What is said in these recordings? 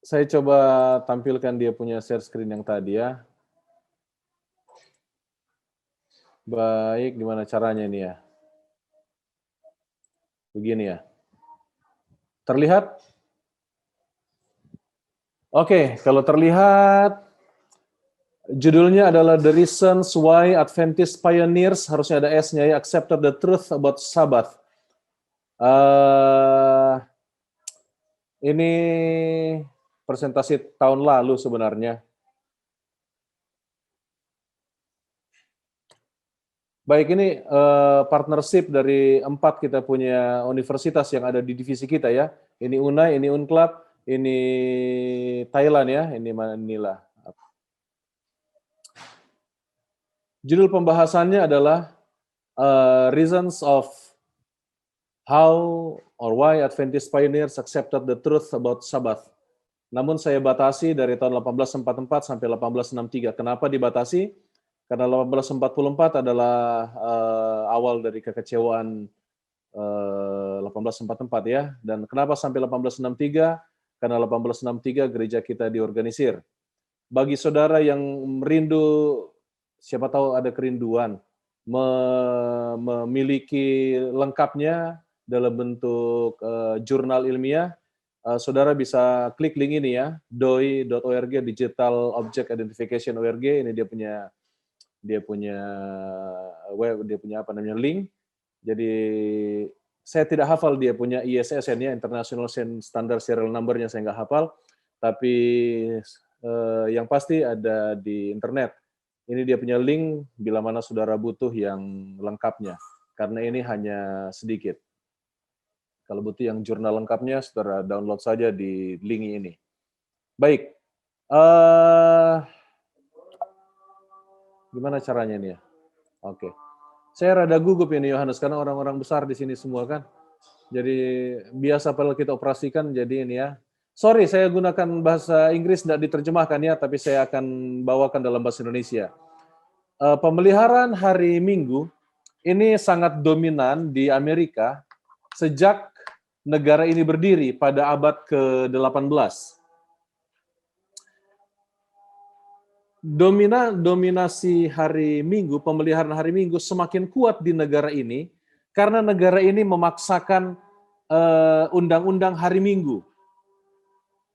Saya coba tampilkan dia punya share screen yang tadi ya. Baik, gimana caranya ini ya? Begini ya. Terlihat? Oke, kalau terlihat, judulnya adalah The Reasons Why Adventist Pioneers, harusnya ada S-nya ya, Accepted the Truth About Sabbath. Ini presentasi tahun lalu sebenarnya. Baik, ini partnership dari 4 kita punya universitas yang ada di divisi kita ya. Ini UNAI, ini UNCLAD, ini Thailand ya, ini Manila. Judul pembahasannya adalah Reasons of How or Why Adventist Pioneers Accepted the Truth About Sabbath. Namun saya batasi dari tahun 1844 sampai 1863. Kenapa dibatasi? Karena 1844 adalah awal dari kekecewaan 1844 ya. Dan kenapa sampai 1863? Karena 1863 gereja kita diorganisir. Bagi saudara yang merindu, siapa tahu ada kerinduan, memiliki lengkapnya dalam bentuk jurnal ilmiah, saudara bisa klik link ini ya, doi.org, Digital Object Identification org. Ini dia punya web, dia punya apa namanya link. Jadi saya tidak hafal dia punya ISSN ya, International Standard Serial Number-nya saya nggak hafal, tapi yang pasti ada di internet. Ini dia punya link bila mana saudara butuh yang lengkapnya, karena ini hanya sedikit. Kalau butuh yang jurnal lengkapnya, saudara download saja di link ini. Baik, gimana caranya ini ya? Oke. Saya rada gugup ini Yohanes, karena orang-orang besar di sini semua kan. Jadi biasa kalau kita operasikan, jadi ini ya. Sorry, saya gunakan bahasa Inggris, tidak diterjemahkan ya, tapi saya akan bawakan dalam bahasa Indonesia. Pemeliharaan hari Minggu ini sangat dominan di Amerika sejak negara ini berdiri pada abad ke-18. Dominasi hari Minggu, pemeliharaan hari Minggu semakin kuat di negara ini karena negara ini memaksakan undang-undang hari Minggu.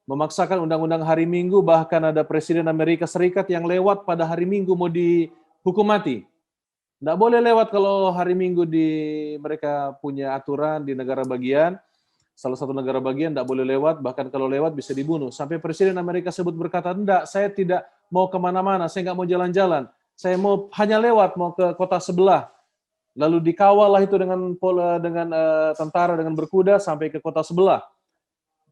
Memaksakan undang-undang hari Minggu, bahkan ada Presiden Amerika Serikat yang lewat pada hari Minggu mau dihukum mati. Nggak boleh lewat kalau hari Minggu mereka punya aturan di negara bagian, salah satu negara bagian nggak boleh lewat, bahkan kalau lewat bisa dibunuh. Sampai Presiden Amerika sebut berkata, enggak, saya tidak mau kemana-mana, saya nggak mau jalan-jalan, saya mau hanya lewat, mau ke kota sebelah. Lalu dikawal lah itu dengan tentara dengan berkuda sampai ke kota sebelah.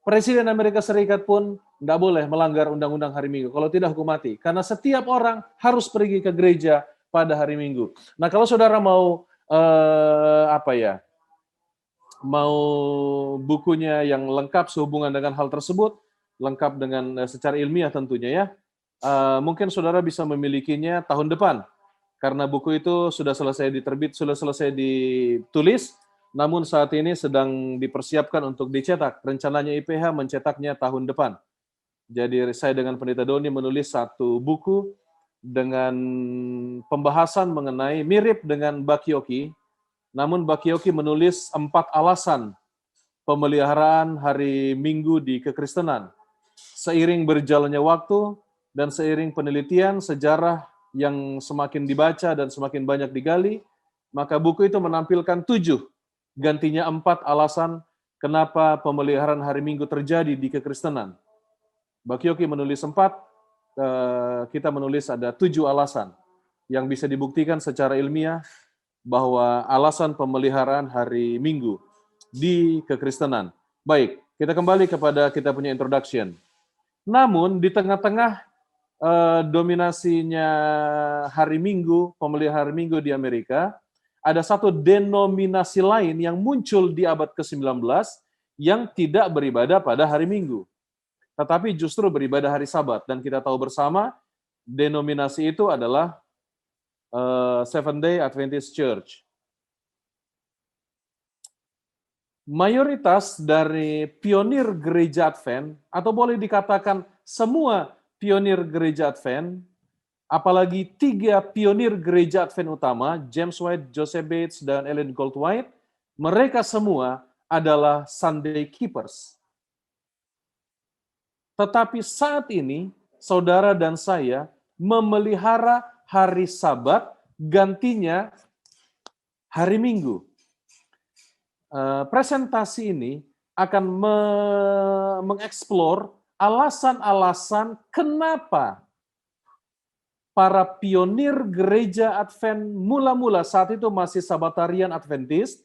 Presiden Amerika Serikat pun nggak boleh melanggar undang-undang hari Minggu, kalau tidak hukum mati. Karena setiap orang harus pergi ke gereja pada hari Minggu. Nah, kalau saudara mau mau bukunya yang lengkap sehubungan dengan hal tersebut, lengkap dengan secara ilmiah tentunya ya, mungkin saudara bisa memilikinya tahun depan. Karena buku itu sudah selesai sudah selesai ditulis, namun saat ini sedang dipersiapkan untuk dicetak. Rencananya IPH mencetaknya tahun depan. Jadi saya dengan Pendeta Doni menulis satu buku dengan pembahasan mengenai mirip dengan Bakioki, namun Bakioki menulis 4 alasan pemeliharaan hari Minggu di kekristenan. Seiring berjalannya waktu dan seiring penelitian sejarah yang semakin dibaca dan semakin banyak digali, maka buku itu menampilkan 7, gantinya 4 alasan kenapa pemeliharaan hari Minggu terjadi di kekristenan. Bakioki menulis 4, kita menulis ada 7 alasan yang bisa dibuktikan secara ilmiah bahwa alasan pemeliharaan hari Minggu di kekristenan. Baik, kita kembali kepada kita punya introduction. Namun di tengah-tengah dominasinya hari Minggu, pemeliharaan hari Minggu di Amerika, ada satu denominasi lain yang muncul di abad ke-19 yang tidak beribadah pada hari Minggu, tetapi justru beribadah hari Sabat. Dan kita tahu bersama, denominasi itu adalah Seventh Day Adventist Church. mayoritas dari pionir gereja Advent, atau boleh dikatakan semua pionir gereja Advent, apalagi 3 pionir gereja Advent utama, James White, Joseph Bates, dan Ellen Goldwhite, mereka semua adalah Sunday Keepers. Tetapi saat ini, saudara dan saya memelihara hari Sabat, gantinya hari Minggu. Presentasi ini akan mengeksplor alasan-alasan kenapa para pionir gereja Advent mula-mula saat itu masih Sabatarian Adventist,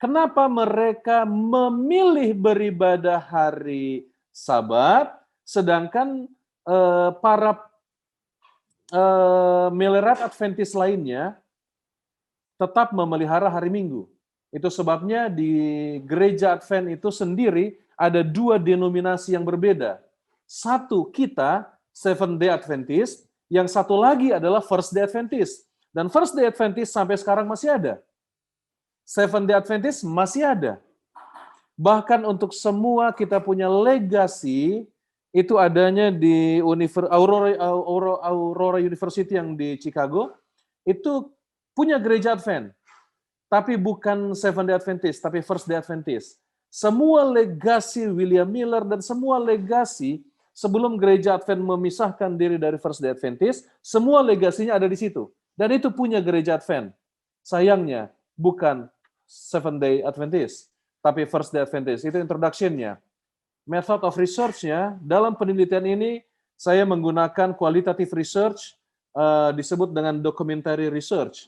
kenapa mereka memilih beribadah hari Sabat, sedangkan para miliarat Adventist lainnya tetap memelihara hari Minggu. Itu sebabnya di gereja Advent itu sendiri ada 2 denominasi yang berbeda. Satu kita, Seventh Day Adventist, yang satu lagi adalah First Day Adventist. Dan First Day Adventist sampai sekarang masih ada. Seventh Day Adventist masih ada. Bahkan untuk semua kita punya legasi, itu adanya di Aurora University yang di Chicago, itu punya gereja Advent. Tapi bukan Seventh Day Adventist, tapi First Day Adventist. Semua legasi William Miller dan semua legasi sebelum gereja Advent memisahkan diri dari First Day Adventist, semua legasinya ada di situ. Dan itu punya gereja Advent. Sayangnya, bukan Seventh Day Adventist, tapi First Day Adventist. Itu introduction-nya. Method of research-nya, dalam penelitian ini, saya menggunakan qualitative research, disebut dengan documentary research.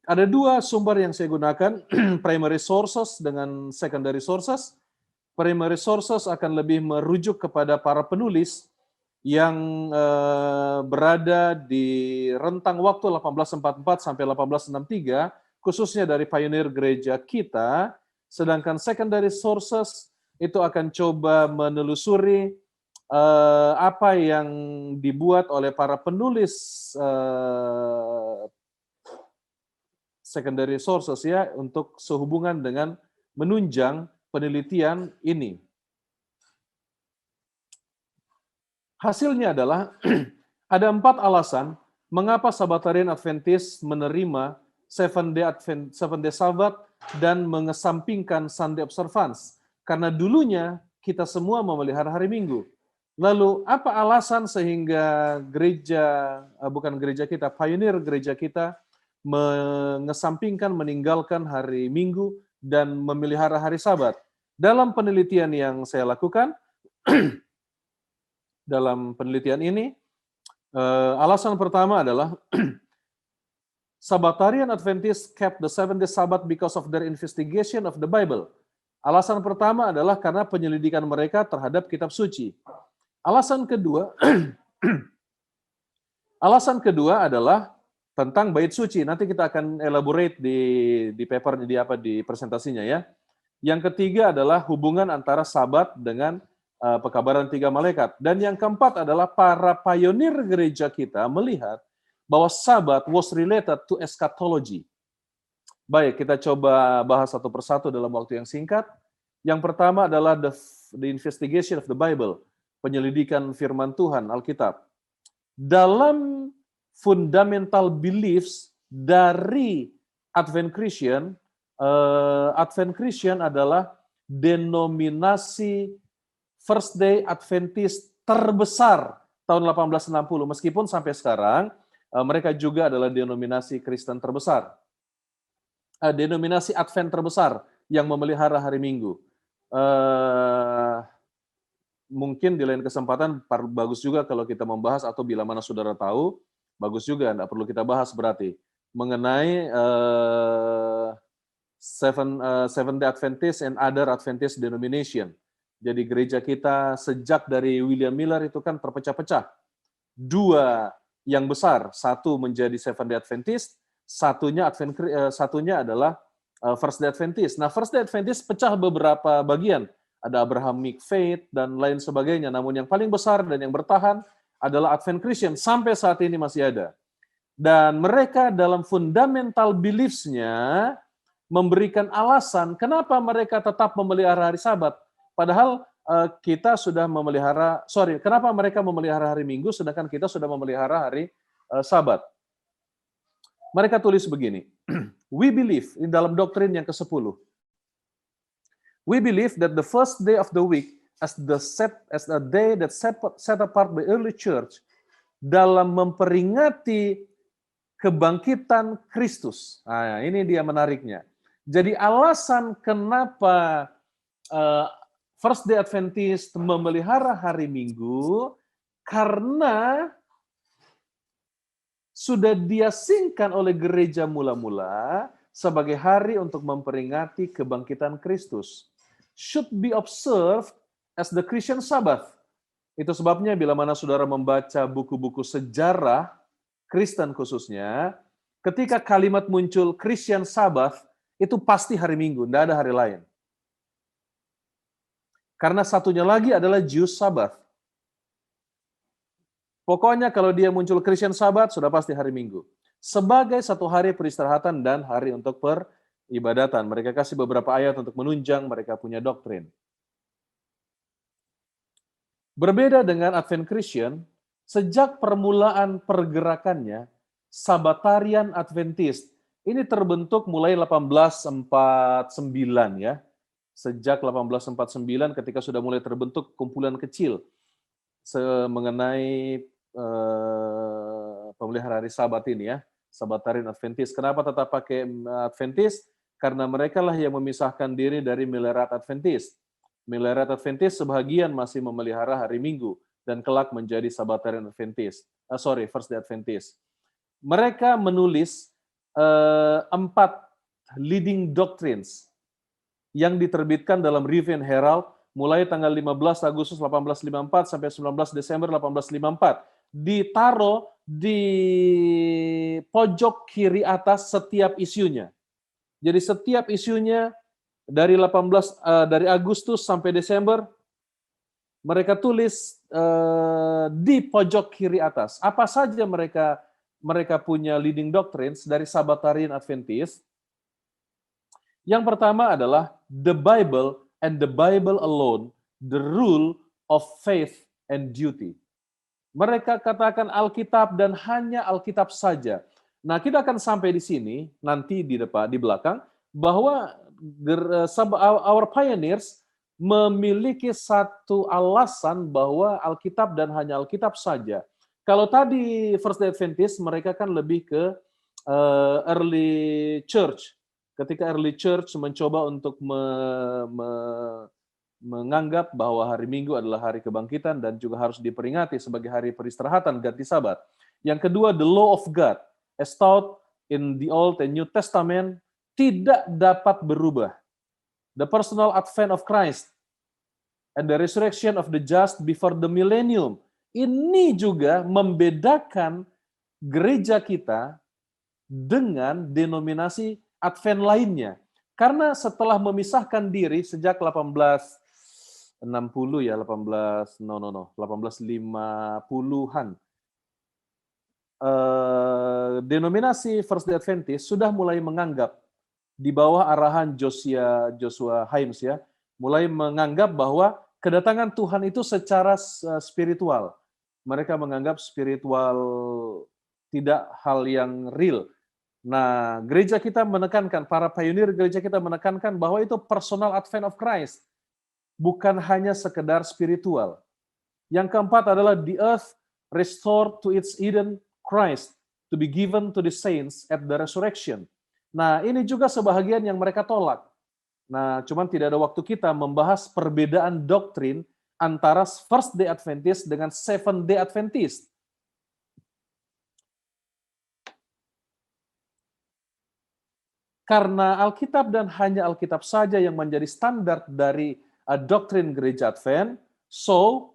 Ada 2 sumber yang saya gunakan, primary sources dengan secondary sources. Primary sources akan lebih merujuk kepada para penulis yang berada di rentang waktu 1844 sampai 1863, khususnya dari pionir gereja kita, sedangkan secondary sources itu akan coba menelusuri apa yang dibuat oleh para penulis secondary sources ya untuk sehubungan dengan menunjang penelitian ini. Hasilnya adalah ada 4 alasan mengapa Sabbatarian Adventist menerima Seventh Day Sabbath dan mengesampingkan Sunday Observance. Karena dulunya kita semua memelihara hari Minggu. Lalu apa alasan sehingga bukan gereja kita, pionir gereja kita mengesampingkan, meninggalkan hari Minggu dan memelihara hari Sabat? Dalam penelitian yang saya lakukan, dalam penelitian ini, alasan pertama adalah Sabbatarian Adventists kept the Seventh Day Sabbath because of their investigation of the Bible. Alasan pertama adalah karena penyelidikan mereka terhadap kitab suci. Alasan kedua, adalah tentang bait suci. Nanti kita akan elaborate di paper di presentasinya ya. Yang ketiga adalah hubungan antara Sabat dengan pekabaran 3 malaikat. Dan yang keempat adalah para pionir gereja kita melihat bahwa Sabat was related to eschatology. Baik, kita coba bahas satu persatu dalam waktu yang singkat. Yang pertama adalah the investigation of the Bible. Penyelidikan firman Tuhan, Alkitab. Dalam fundamental beliefs dari Advent Christian adalah denominasi First Day Adventist terbesar tahun 1860. Meskipun sampai sekarang mereka juga adalah denominasi Kristen terbesar. Denominasi Advent terbesar yang memelihara hari Minggu. Mungkin di lain kesempatan bagus juga kalau kita membahas, atau bila mana saudara tahu, bagus juga, tidak perlu kita bahas berarti, mengenai Seventh Day Adventist and other Adventist denomination. Jadi gereja kita sejak dari William Miller itu kan terpecah-pecah. 2 yang besar, satu menjadi Seventh Day Adventist, satunya adalah First Day Adventist. Nah, First Day Adventist pecah beberapa bagian. Ada Abrahamic Faith dan lain sebagainya. Namun yang paling besar dan yang bertahan adalah Advent Christian. Sampai saat ini masih ada. Dan mereka dalam fundamental beliefs-nya memberikan alasan kenapa mereka tetap memelihara hari Sabat. Padahal kita sudah kenapa mereka memelihara hari Minggu sedangkan kita sudah memelihara hari Sabat. Mereka tulis begini, we believe, di dalam doktrin yang ke-10, we believe that the first day of the week as a day that set apart by early church dalam memperingati kebangkitan Kristus. Nah, ini dia menariknya. Jadi alasan kenapa First Day Adventist memelihara hari Minggu karena sudah diasingkan oleh gereja mula-mula sebagai hari untuk memperingati kebangkitan Kristus. Should be observed as the Christian Sabbath. Itu sebabnya bila mana saudara membaca buku-buku sejarah Kristen khususnya, ketika kalimat muncul Christian Sabbath, itu pasti hari Minggu, tidak ada hari lain. Karena satunya lagi adalah Jewish Sabbath. Pokoknya kalau dia muncul Christian Sabbath, sudah pasti hari Minggu. Sebagai satu hari peristirahatan dan hari untuk peribadatan. Mereka kasih beberapa ayat untuk menunjang mereka punya doktrin. Berbeda dengan Advent Christian, sejak permulaan pergerakannya, Sabbatarian Adventist, ini terbentuk mulai 1849 ya. Sejak 1849 ketika sudah mulai terbentuk kumpulan kecil mengenai pemelihara hari Sabat ini ya, Sabbatarian Adventist. Kenapa tetap pakai Adventist? Karena mereka lah yang memisahkan diri dari Millerite Adventist. Millerite Adventist sebagian masih memelihara hari Minggu dan kelak menjadi Sabbatarian Adventist. First Day Adventist. Mereka menulis 4 leading doctrines yang diterbitkan dalam Review and Herald mulai tanggal 15 Agustus 1854 sampai 19 Desember 1854. Ditaruh di pojok kiri atas setiap isunya. Jadi setiap isunya dari Agustus sampai Desember mereka tulis di pojok kiri atas. Apa saja mereka punya leading doctrines dari Sabbatarian Adventist. Yang pertama adalah the Bible and the Bible alone, the rule of faith and duty. Mereka katakan Alkitab dan hanya Alkitab saja. Nah, kita akan sampai di sini nanti di belakang bahwa our pioneers memiliki satu alasan bahwa Alkitab dan hanya Alkitab saja. Kalau tadi First Day Adventist mereka kan lebih ke early church. Ketika early church mencoba untuk menganggap bahwa hari Minggu adalah hari kebangkitan dan juga harus diperingati sebagai hari peristirahatan ganti Sabat. Yang kedua, the law of God, as taught in the Old and New Testament, tidak dapat berubah. The personal advent of Christ and the resurrection of the just before the millennium. Ini juga membedakan gereja kita dengan denominasi Advent lainnya. Karena setelah memisahkan diri sejak 1850-an, denominasi First Day Adventist sudah mulai menganggap di bawah arahan Joshua Himes ya, mulai menganggap bahwa kedatangan Tuhan itu secara spiritual. Mereka menganggap spiritual tidak hal yang real. Nah, gereja kita menekankan, para pionir gereja kita menekankan bahwa itu personal advent of Christ, bukan hanya sekedar spiritual. Yang keempat adalah the earth restored to its Eden Christ to be given to the saints at the resurrection. Nah, ini juga sebahagian yang mereka tolak. Nah, cuman tidak ada waktu kita membahas perbedaan doktrin antara First Day Adventist dengan Seventh Day Adventist. Karena Alkitab dan hanya Alkitab saja yang menjadi standar dari doktrin gereja Advent, so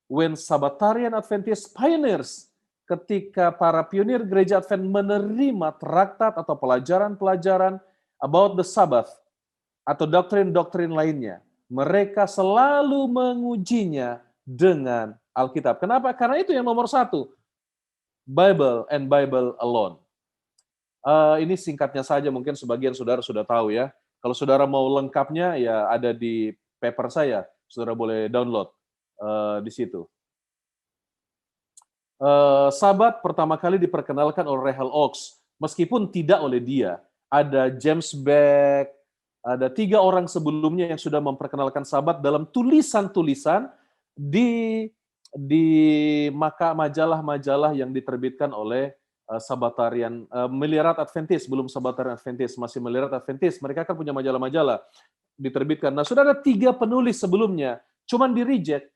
when Sabbatarian Adventist pioneers, ketika para pionir gereja Advent menerima traktat atau pelajaran-pelajaran about the Sabbath atau doktrin-doktrin lainnya, mereka selalu mengujinya dengan Alkitab. Kenapa? Karena itu yang nomor satu, Bible and Bible alone. Ini singkatnya saja, mungkin sebagian saudara sudah tahu ya. Kalau saudara mau lengkapnya, ya ada di paper saya. Saudara boleh download di situ. Sabat pertama kali diperkenalkan oleh Rahel Oaks, meskipun tidak oleh dia. Ada James Beck, ada 3 orang sebelumnya yang sudah memperkenalkan sabat dalam tulisan-tulisan di majalah-majalah yang diterbitkan oleh Sabatarian Miliarat Adventist, belum Sabatarian Adventist, masih Miliarat Adventist. Mereka kan punya majalah-majalah diterbitkan. Nah, sudah ada 3 penulis sebelumnya, cuman di reject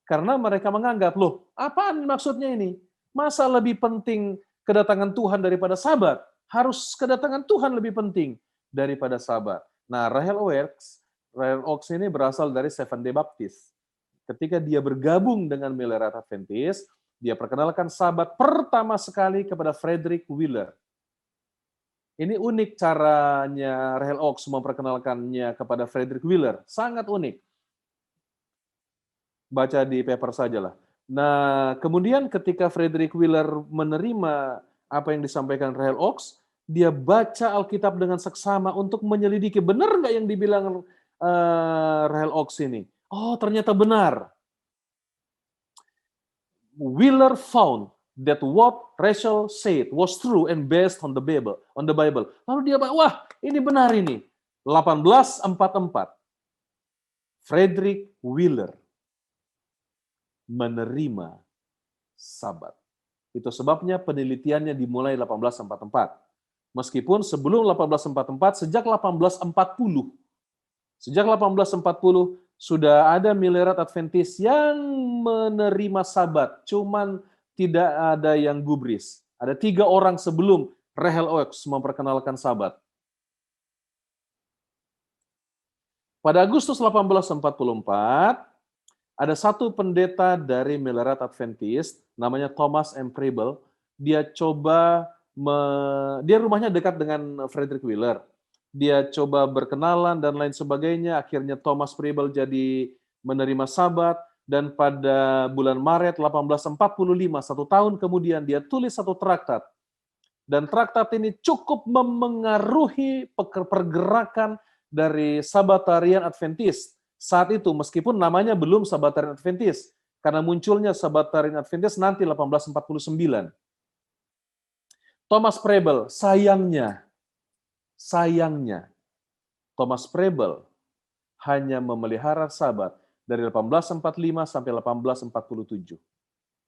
karena mereka menganggap, loh, apaan maksudnya ini? Masa lebih penting kedatangan Tuhan daripada sabat? Harus kedatangan Tuhan lebih penting daripada sabat. Nah, Rahel Oaks ini berasal dari Seventh-day Baptist. Ketika dia bergabung dengan Miliarat Adventist, dia perkenalkan sabat pertama sekali kepada Frederick Wheeler. Ini unik caranya Rahel Oaks memperkenalkannya kepada Frederick Wheeler. Sangat unik. Baca di paper sajalah. Nah, kemudian ketika Frederick Wheeler menerima apa yang disampaikan Rahel Oaks, dia baca Alkitab dengan seksama untuk menyelidiki benar nggak yang dibilang Rahel Oaks ini. Oh, ternyata benar. Wheeler found that what Rachel said was true and based on the Bible. Lalu dia bilang, wah, ini benar ini. 1844. Frederick Wheeler menerima sabat. Itu sebabnya penelitiannya dimulai 1844. Meskipun sebelum 1844, sejak 1840 sudah ada Miliarat Adventist yang menerima sabat, cuman tidak ada yang gubris. Ada 3 orang sebelum Rahel Oaks memperkenalkan sabat. Pada Agustus 1844, ada satu pendeta dari Miliarat Adventist, namanya Thomas M. Preble. Dia rumahnya dekat dengan Frederick Wheeler. Dia coba berkenalan dan lain sebagainya. Akhirnya Thomas Preble jadi menerima sabat. Dan pada bulan Maret 1845, 1 tahun kemudian, dia tulis satu traktat. Dan traktat ini cukup memengaruhi pergerakan dari Sabatarian Adventist. Saat itu, meskipun namanya belum Sabatarian Adventist, karena munculnya Sabatarian Adventist nanti 1849. Thomas Preble, sayangnya, Thomas Preble hanya memelihara sabat dari 1845 sampai 1847.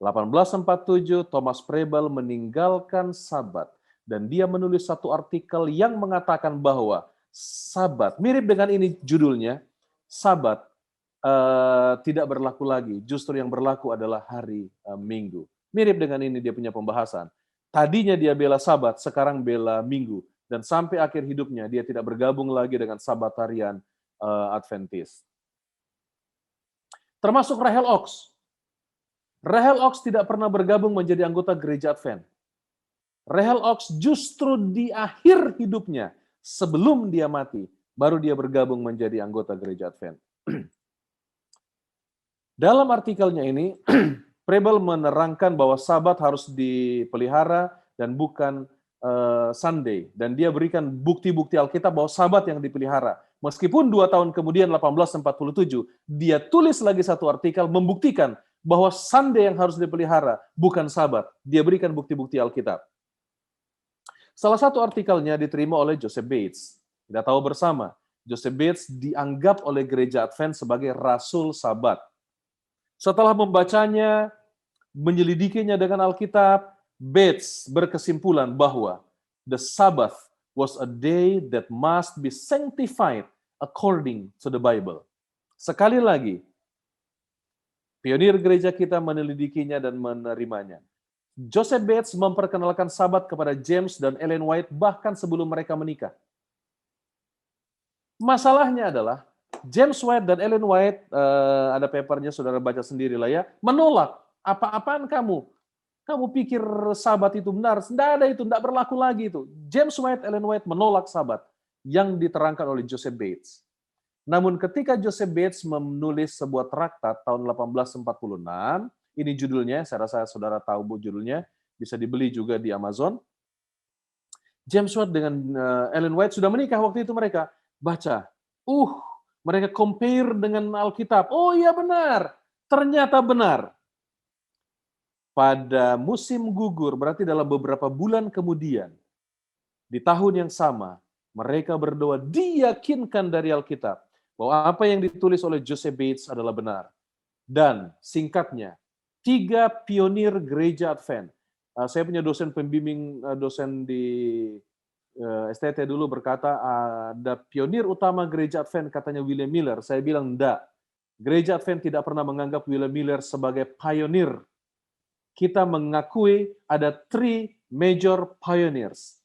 1847, Thomas Preble meninggalkan sabat, dan dia menulis satu artikel yang mengatakan bahwa sabat, mirip dengan ini judulnya, sabat tidak berlaku lagi, justru yang berlaku adalah hari Minggu. Mirip dengan ini dia punya pembahasan. Tadinya dia bela sabat, sekarang bela Minggu. Dan sampai akhir hidupnya dia tidak bergabung lagi dengan Sabatarian Adventist. Termasuk Rahel Oaks. Rahel Oaks tidak pernah bergabung menjadi anggota gereja Advent. Rahel Oaks justru di akhir hidupnya, sebelum dia mati, baru dia bergabung menjadi anggota gereja Advent. Dalam artikelnya ini, Preble menerangkan bahwa sabat harus dipelihara dan bukan Sunday. Dan dia berikan bukti-bukti Alkitab bahwa sabat yang dipelihara. Meskipun 2 tahun kemudian, 1847, dia tulis lagi satu artikel membuktikan bahwa Sunday yang harus dipelihara, bukan sabat. Dia berikan bukti-bukti Alkitab. Salah satu artikelnya diterima oleh Joseph Bates. Kita tahu bersama, Joseph Bates dianggap oleh gereja Advent sebagai rasul sabat. Setelah membacanya, menyelidikinya dengan Alkitab, Bates berkesimpulan bahwa the Sabbath was a day that must be sanctified according to the Bible. Sekali lagi, pionir gereja kita menyelidikinya dan menerimanya. Joseph Bates memperkenalkan sabat kepada James dan Ellen White bahkan sebelum mereka menikah. Masalahnya adalah James White dan Ellen White, ada papernya, saudara baca sendiri lah ya, menolak. Apa-apaan kamu? Kamu pikir sabat itu benar? Tidak ada itu, tidak berlaku lagi itu. James White, Ellen White menolak sabat yang diterangkan oleh Joseph Bates. Namun ketika Joseph Bates menulis sebuah traktat tahun 1846, ini judulnya, saya rasa saudara tahu judulnya, bisa dibeli juga di Amazon. James White dengan Ellen White sudah menikah waktu itu mereka. Baca. Mereka compare dengan Alkitab. Oh iya benar. Ternyata benar. Pada musim gugur, berarti dalam beberapa bulan kemudian, di tahun yang sama, mereka berdoa diyakinkan dari Alkitab bahwa apa yang ditulis oleh Joseph Bates adalah benar. Dan singkatnya, 3 pionir gereja Advent. Saya punya dosen pembimbing, dosen di STT dulu berkata, ada pionir utama gereja Advent, katanya William Miller. Saya bilang, enggak. Gereja Advent tidak pernah menganggap William Miller sebagai pionir. Kita mengakui ada 3 major pioneers,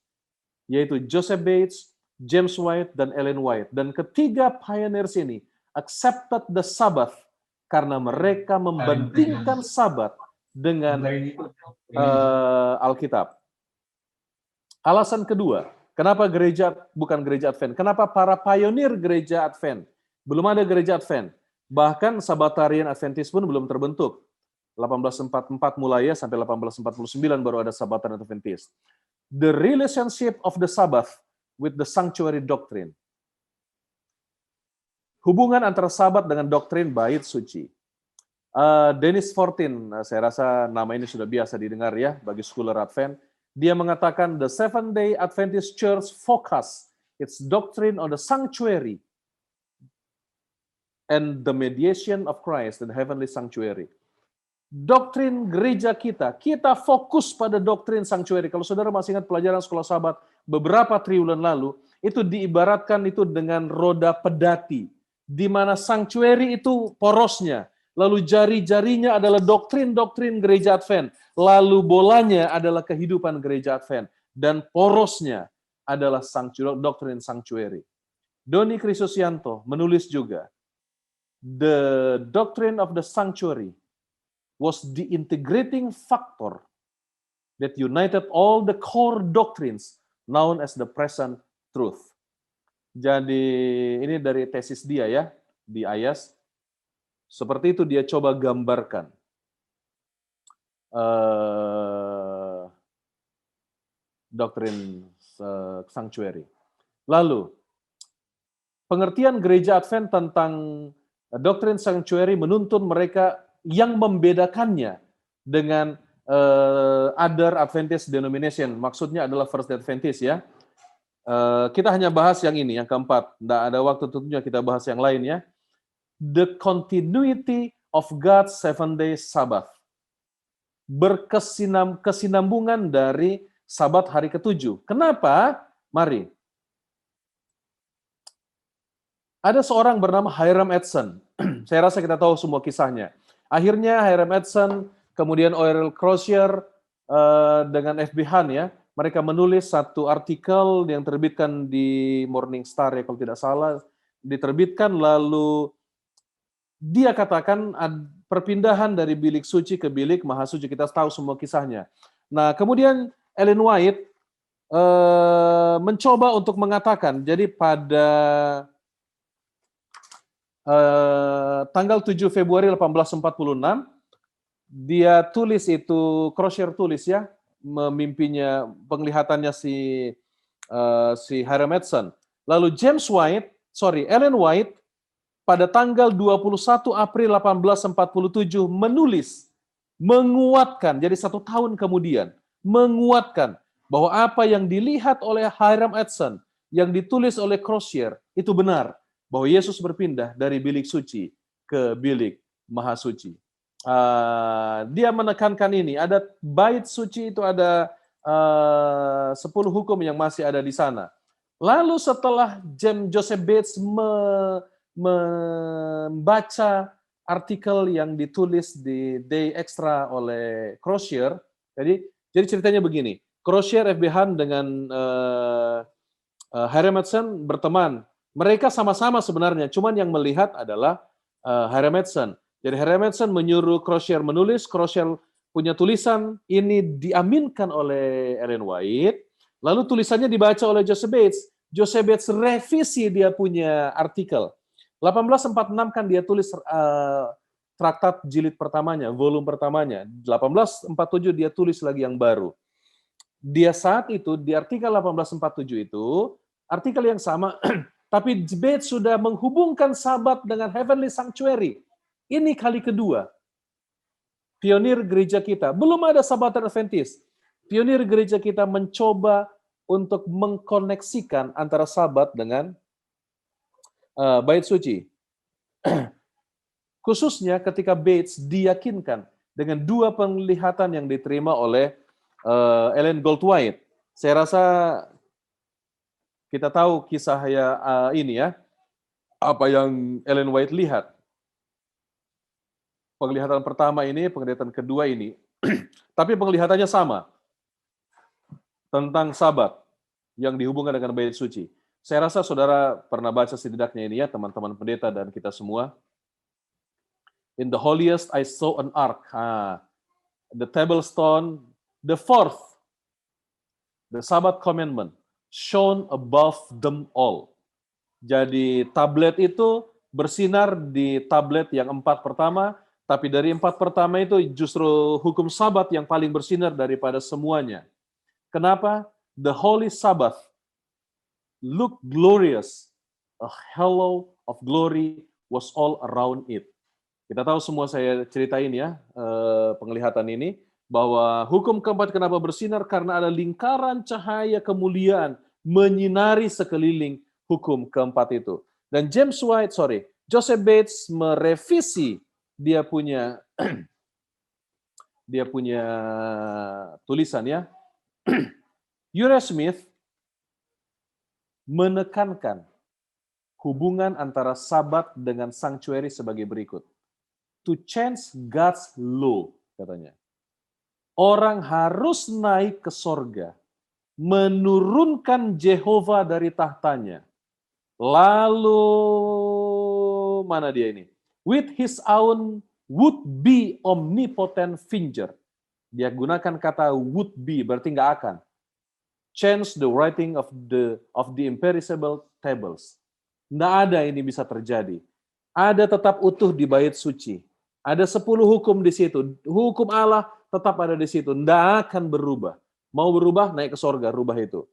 yaitu Joseph Bates, James White, dan Ellen White. Dan ketiga pioneers ini accepted the Sabbath karena mereka membandingkan Sabat dengan Alkitab. Alasan kedua, kenapa bukan gereja Advent? Kenapa para pionir gereja Advent? Belum ada gereja Advent. Bahkan Sabbatarian Adventis pun belum terbentuk. 1844 mulai ya, sampai 1849 baru ada Sabbatarian Adventis. The relationship of the Sabbath with the sanctuary doctrine. Hubungan antara Sabat dengan doktrin bait suci. Dennis Fortin, saya rasa nama ini sudah biasa didengar ya bagi scholar Advent. Dia mengatakan the Seventh-day Adventist Church focus its doctrine on the sanctuary and the mediation of Christ in the heavenly sanctuary. Doktrin gereja kita fokus pada doktrin sanctuary. Kalau saudara masih ingat pelajaran sekolah Sabat beberapa triwulan lalu, itu diibaratkan itu dengan roda pedati, di mana sanctuary itu porosnya, lalu jari-jarinya adalah doktrin-doktrin gereja Advent, lalu bolanya adalah kehidupan gereja Advent, dan porosnya adalah doktrin sanctuary. Doni Krisusyanto menulis juga, the doctrine of the sanctuary was the integrating factor that united all the core doctrines known as the present truth. Jadi ini dari tesis dia ya, di IAS. Seperti itu dia coba gambarkan. Doktrin sanctuary. Lalu, pengertian gereja Advent tentang doktrin sanctuary menuntun mereka yang membedakannya dengan other Adventist denomination, maksudnya adalah First Adventist ya. Kita hanya bahas yang ini, yang keempat. Tidak ada waktu tentunya kita bahas yang lain ya. The continuity of God's 7-day Sabbath. Berkesinambungan dari Sabat hari ke-7. Kenapa? Mari. Ada seorang bernama Hiram Edson. Saya rasa kita tahu semua kisahnya. Akhirnya Hiram Edson, kemudian Oral Crosier dengan F.B. Hahn ya, mereka menulis satu artikel yang terbitkan di Morning Star ya kalau tidak salah, diterbitkan lalu dia katakan perpindahan dari bilik suci ke bilik maha suci, kita tahu semua kisahnya. Nah kemudian Ellen White mencoba untuk mengatakan, jadi pada tanggal 7 Februari 1846, dia tulis itu, Crosier tulis ya, memimpinya, penglihatannya si Hiram Edson. Lalu Ellen White, pada tanggal 21 April 1847 menulis, menguatkan, jadi 1 tahun kemudian, menguatkan bahwa apa yang dilihat oleh Hiram Edson, yang ditulis oleh Crosier, itu benar. Bahwa Yesus berpindah dari bilik suci ke bilik maha suci. Dia menekankan ini, ada bait suci itu ada 10 hukum yang masih ada di sana. Lalu setelah Joseph Bates membaca artikel yang ditulis di Day Extra oleh Crosier, jadi ceritanya begini, Crosier, F.B. Hahn dengan Hiram Edson berteman. Mereka sama-sama sebenarnya, cuman yang melihat adalah Hiram Edson. Jadi Hiram Edson menyuruh Crosier menulis, Crosier punya tulisan, ini diaminkan oleh Ellen White, lalu tulisannya dibaca oleh Joseph Bates. Joseph Bates revisi dia punya artikel. 1846 kan dia tulis traktat jilid pertamanya, volume pertamanya. 1847 dia tulis lagi yang baru. Dia saat itu di artikel 1847 itu, artikel yang sama, tapi Bates sudah menghubungkan Sabat dengan Heavenly Sanctuary. Ini kali kedua. Pionir gereja kita, belum ada Sabatan Adventist. Pionir gereja kita mencoba untuk mengkoneksikan antara Sabat dengan bait suci. Khususnya ketika Bates diyakinkan dengan dua penglihatan yang diterima oleh Ellen Goldwhite. Saya rasa kita tahu kisah ini ya, apa yang Ellen White lihat. Penglihatan pertama ini, penglihatan kedua ini, tapi penglihatannya sama tentang Sabat yang dihubungkan dengan bait suci. Saya rasa saudara pernah baca setidaknya ini ya, teman-teman pendeta dan kita semua. In the holiest I saw an ark. The table stone, the fourth, the Sabbath commandment, shone above them all. Jadi tablet itu bersinar di tablet yang 4 pertama, tapi dari 4 pertama itu justru hukum Sabat yang paling bersinar daripada semuanya. Kenapa? The Holy Sabbath looked glorious. A halo of glory was all around it. Kita tahu semua, saya ceritain ya, penglihatan ini, bahwa hukum keempat kenapa bersinar? Karena ada lingkaran cahaya kemuliaan menyinari sekeliling hukum keempat itu. Dan Joseph Bates merevisi dia punya tulisan ya. Uriah Smith menekankan hubungan antara Sabat dengan sanctuary sebagai berikut. To change God's law, katanya. Orang harus naik ke sorga, menurunkan Jehovah dari tahtanya. Lalu, mana dia ini? With his own would-be omnipotent finger. Dia gunakan kata would-be, berarti nggak akan. Change the writing of the imperishable tables. Nggak ada ini bisa terjadi. Ada tetap utuh di bait suci. Ada 10 hukum di situ. Hukum Allah tetap ada di situ. Nggak akan berubah. Mau berubah, naik ke sorga, rubah itu.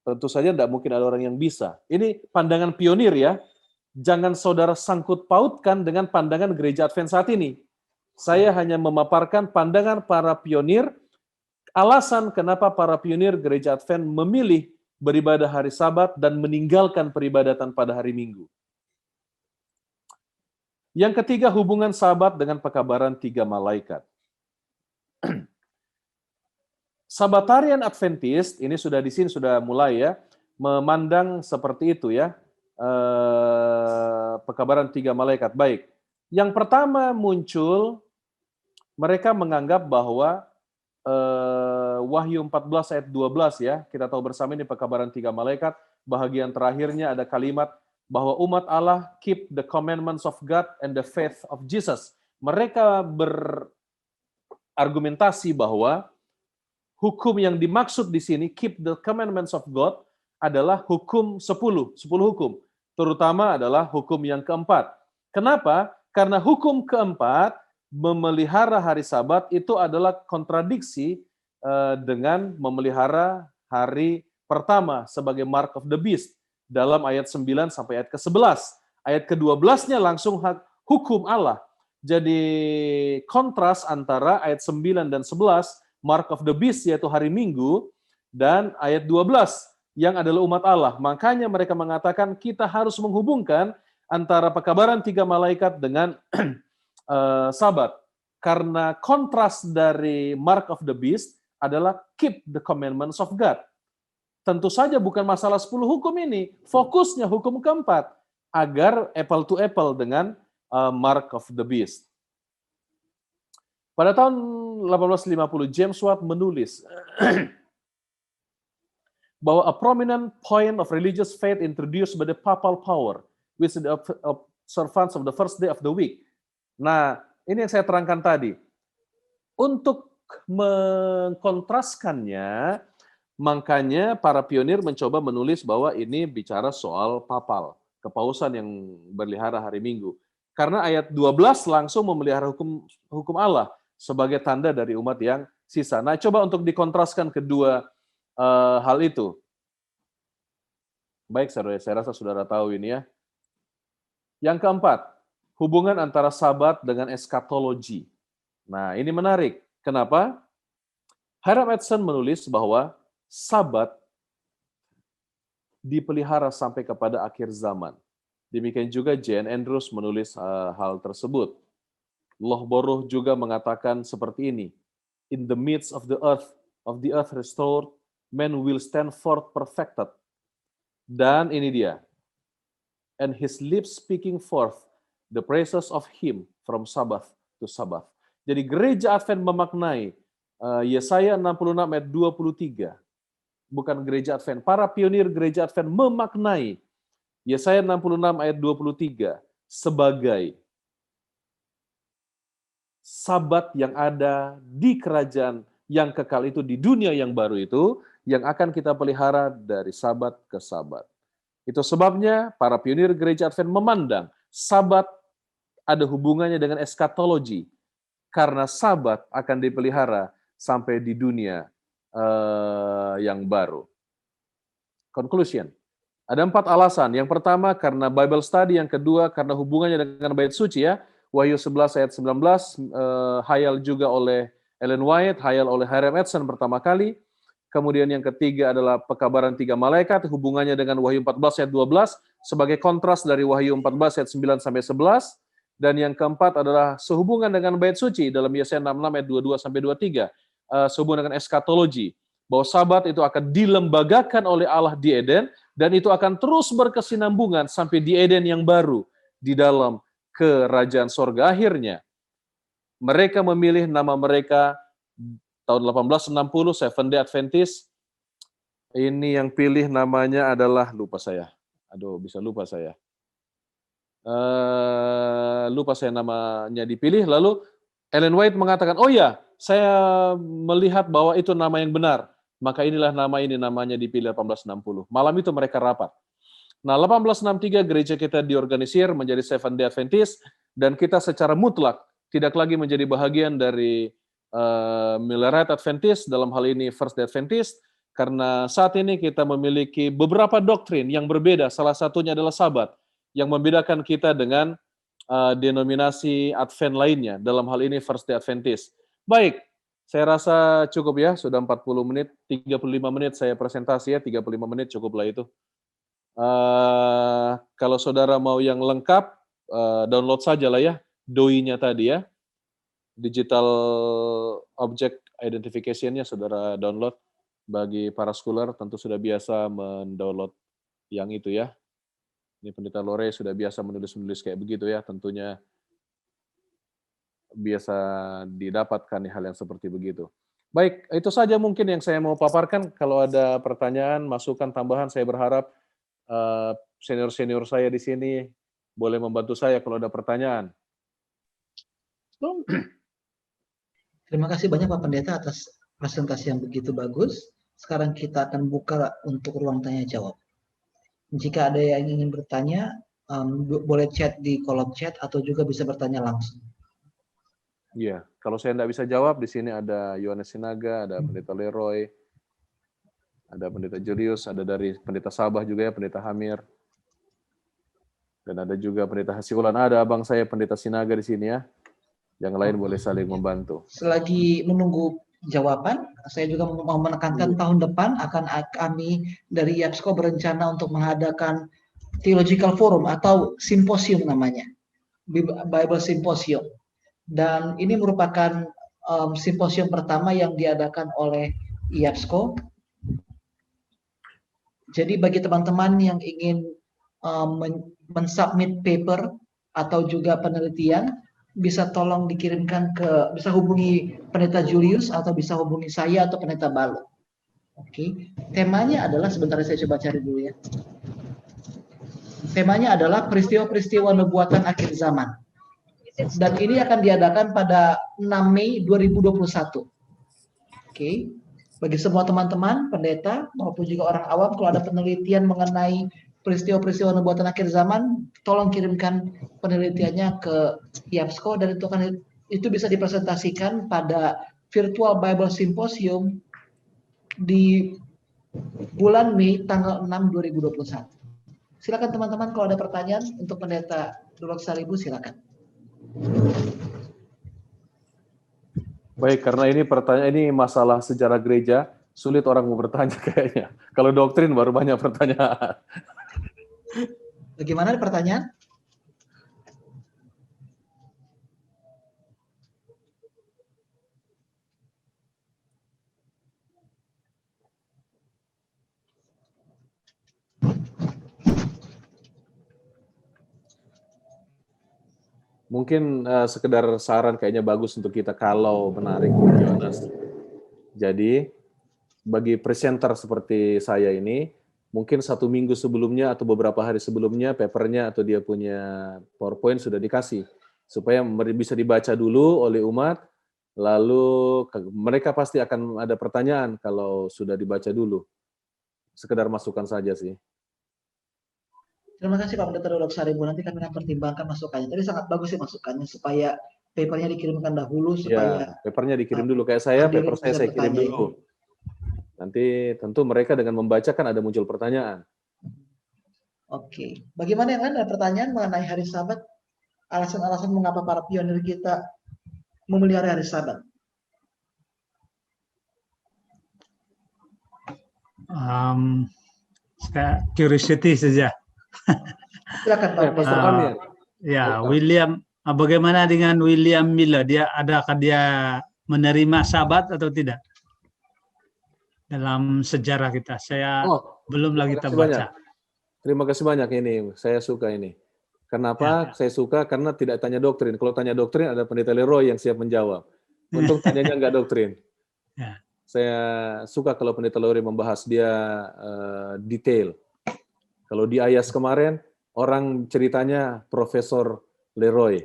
Tentu saja tidak mungkin ada orang yang bisa. Ini pandangan pionir ya. Jangan saudara sangkut pautkan dengan pandangan gereja Advent saat ini. Saya hanya memaparkan pandangan para pionir, alasan kenapa para pionir gereja Advent memilih beribadah hari Sabat dan meninggalkan peribadatan pada hari Minggu. Yang ketiga, hubungan Sabat dengan pekabaran 3 malaikat. Sabatarian Adventist, ini sudah di sini sudah mulai ya, memandang seperti itu ya, pekabaran 3 malaikat. Baik, yang pertama muncul, mereka menganggap bahwa Wahyu 14 ayat 12 ya, kita tahu bersama ini pekabaran 3 malaikat, bahagian terakhirnya ada kalimat, bahwa umat Allah keep the commandments of God and the faith of Jesus. Mereka berargumentasi bahwa hukum yang dimaksud di sini, keep the commandments of God, adalah hukum 10 hukum. Terutama adalah hukum yang keempat. Kenapa? Karena hukum keempat, memelihara hari Sabat, itu adalah kontradiksi dengan memelihara hari pertama sebagai mark of the beast. Dalam ayat 9 sampai ayat ke-11. Ayat ke-12-nya langsung hukum Allah. Jadi kontras antara ayat 9 dan 11, mark of the beast yaitu hari Minggu, dan ayat 12 yang adalah umat Allah. Makanya mereka mengatakan kita harus menghubungkan antara pekabaran 3 malaikat dengan Sabat. Karena kontras dari mark of the beast adalah keep the commandments of God. Tentu saja bukan masalah 10 hukum ini, fokusnya hukum keempat, agar apple to apple dengan mark of the beast. Pada tahun 1850, James Watt menulis bahwa a prominent point of religious faith introduced by the papal power, which is the observance of the first day of the week. Nah, ini yang saya terangkan tadi. Untuk mengkontraskannya, makanya para pionir mencoba menulis bahwa ini bicara soal papal, kepausan yang berlihara hari Minggu. Karena ayat 12 langsung memelihara hukum Allah sebagai tanda dari umat yang sisa. Nah, coba untuk dikontraskan kedua hal itu. Baik, saudara, saya rasa saudara tahu ini ya. Yang keempat, hubungan antara sabat dengan eskatologi. Nah, ini menarik. Kenapa? Hiram Edson menulis bahwa sabat dipelihara sampai kepada akhir zaman. Demikian juga J.N. Andrews menulis hal tersebut. Loh Boruh juga mengatakan seperti ini. In the midst of the earth restored, man will stand forth perfected. Dan ini dia. And his lips speaking forth the praises of him from Sabbath to Sabbath. Jadi gereja Advent memaknai Yesaya 66 ayat 23. Bukan gereja Advent. Para pionir gereja Advent memaknai Yesaya 66 ayat 23 sebagai Sabat yang ada di kerajaan yang kekal itu, di dunia yang baru itu, yang akan kita pelihara dari sabat ke sabat. Itu sebabnya para pionir gereja Advent memandang sabat ada hubungannya dengan eskatologi, karena sabat akan dipelihara sampai di dunia yang baru. Conclusion. Ada 4 alasan. Yang pertama karena Bible study, yang kedua karena hubungannya dengan bait suci ya. Wahyu 11 ayat 19 hayal juga oleh Ellen White, hayal oleh Hiram Edson pertama kali. Kemudian yang ketiga adalah pekabaran 3 malaikat, hubungannya dengan Wahyu 14 ayat 12 sebagai kontras dari Wahyu 14 ayat 9 sampai 11. Dan yang keempat adalah sehubungan dengan bait suci dalam Yesaya 66 ayat 22 sampai 23, sehubungan dengan eskatologi, bahwa sabat itu akan dilembagakan oleh Allah di Eden dan itu akan terus berkesinambungan sampai di Eden yang baru di dalam kerajaan sorga. Akhirnya mereka memilih nama mereka tahun 1860 Seventh-day Adventist. Ini yang pilih namanya adalah, lupa saya. Lupa saya namanya dipilih. Lalu Ellen White mengatakan, oh ya, saya melihat bahwa itu nama yang benar. Maka inilah nama ini, namanya dipilih 1860. Malam itu mereka rapat. Nah, 1863 gereja kita diorganisir menjadi Seventh-day Adventist, dan kita secara mutlak tidak lagi menjadi bahagian dari Millerite Adventist, dalam hal ini First-day Adventist, karena saat ini kita memiliki beberapa doktrin yang berbeda, salah satunya adalah sabat, yang membedakan kita dengan denominasi Advent lainnya, dalam hal ini First-day Adventist. Baik, saya rasa cukup ya, sudah 40 menit, 35 menit saya presentasi ya, 35 menit cukuplah itu. Kalau saudara mau yang lengkap, download saja lah ya, DOI-nya tadi ya, Digital Object Identification-nya saudara download. Bagi para scholar tentu sudah biasa mendownload yang itu ya. Ini Pendeta Lore sudah biasa menulis-menulis kayak begitu ya, tentunya biasa didapatkan hal yang seperti begitu. Baik, itu saja mungkin yang saya mau paparkan. Kalau ada pertanyaan, masukan, tambahan, saya berharap senior-senior saya di sini boleh membantu saya kalau ada pertanyaan. Terima kasih banyak Pak Pendeta atas presentasi yang begitu bagus. Sekarang kita akan buka untuk ruang tanya jawab. Jika ada yang ingin bertanya, boleh chat di kolom chat atau juga bisa bertanya langsung. Iya, kalau saya tidak bisa jawab, di sini ada Yohanes Sinaga, ada Pendeta Leroy, ada Pendeta Julius, ada dari Pendeta Sabah juga ya, Pendeta Hamir. Dan ada juga Pendeta Hasiulan, ada abang saya Pendeta Sinaga di sini ya. Yang lain boleh saling membantu. Selagi menunggu jawaban, saya juga mau menekankan tahun depan akan kami dari IAPSCO berencana untuk mengadakan Theological Forum atau simposium namanya, Bible Symposium. Dan ini merupakan simposium pertama yang diadakan oleh IAPSCO. Jadi bagi teman-teman yang ingin mensubmit paper atau juga penelitian, bisa tolong dikirimkan bisa hubungi Pendeta Julius atau bisa hubungi saya atau Pendeta Balo. Oke. Temanya adalah, sebentar saya coba cari dulu ya. Temanya adalah peristiwa-peristiwa nubuatan akhir zaman. Dan ini akan diadakan pada 6 Mei 2021. Oke. Bagi semua teman-teman, pendeta maupun juga orang awam, kalau ada penelitian mengenai peristiwa-peristiwa nubuatan akhir zaman, tolong kirimkan penelitiannya ke IAPSCO dan itu bisa dipresentasikan pada Virtual Bible Symposium di bulan Mei tanggal 6 2021. Silakan teman-teman kalau ada pertanyaan untuk Pendeta Dulok Saribu, silakan. Baik, karena ini pertanyaan ini masalah sejarah gereja, sulit orang mau bertanya kayaknya. Kalau doktrin baru banyak pertanyaan. Bagaimana pertanyaan? Mungkin sekedar saran kayaknya bagus untuk kita kalau menarik, Jonas. Jadi, bagi presenter seperti saya ini, mungkin 1 minggu sebelumnya atau beberapa hari sebelumnya, papernya atau dia punya PowerPoint sudah dikasih. Supaya bisa dibaca dulu oleh umat, lalu mereka pasti akan ada pertanyaan kalau sudah dibaca dulu. Sekedar masukan saja sih. Terima kasih Pak Pendeta Dulok Saribu. Nanti kami akan pertimbangkan masukannya. Tadi sangat bagus sih masukannya supaya papernya dikirimkan dahulu supaya Ya, papernya dikirim dulu. Kayak saya, paper saya kirim dulu. Nanti tentu mereka dengan membacakan ada muncul pertanyaan. Oke. Bagaimana yang lain ada pertanyaan mengenai hari Sabat? Alasan-alasan mengapa para pionir kita memelihara hari Sabat? Curiosity saja. Silakan Pak Pendeta. Ya, William, bagaimana dengan William Miller? Adakah dia menerima Sabat atau tidak? Dalam sejarah kita, saya belum lagi kita baca. Terima kasih banyak ini, saya suka ini. Kenapa saya suka? Karena tidak tanya doktrin. Kalau tanya doktrin, ada Pendeta Leroy yang siap menjawab. Untung tanyanya nggak doktrin. Ya. Saya suka kalau Pendeta Leroy membahas dia detail. Kalau di Ayas kemarin, orang ceritanya Profesor Leroy.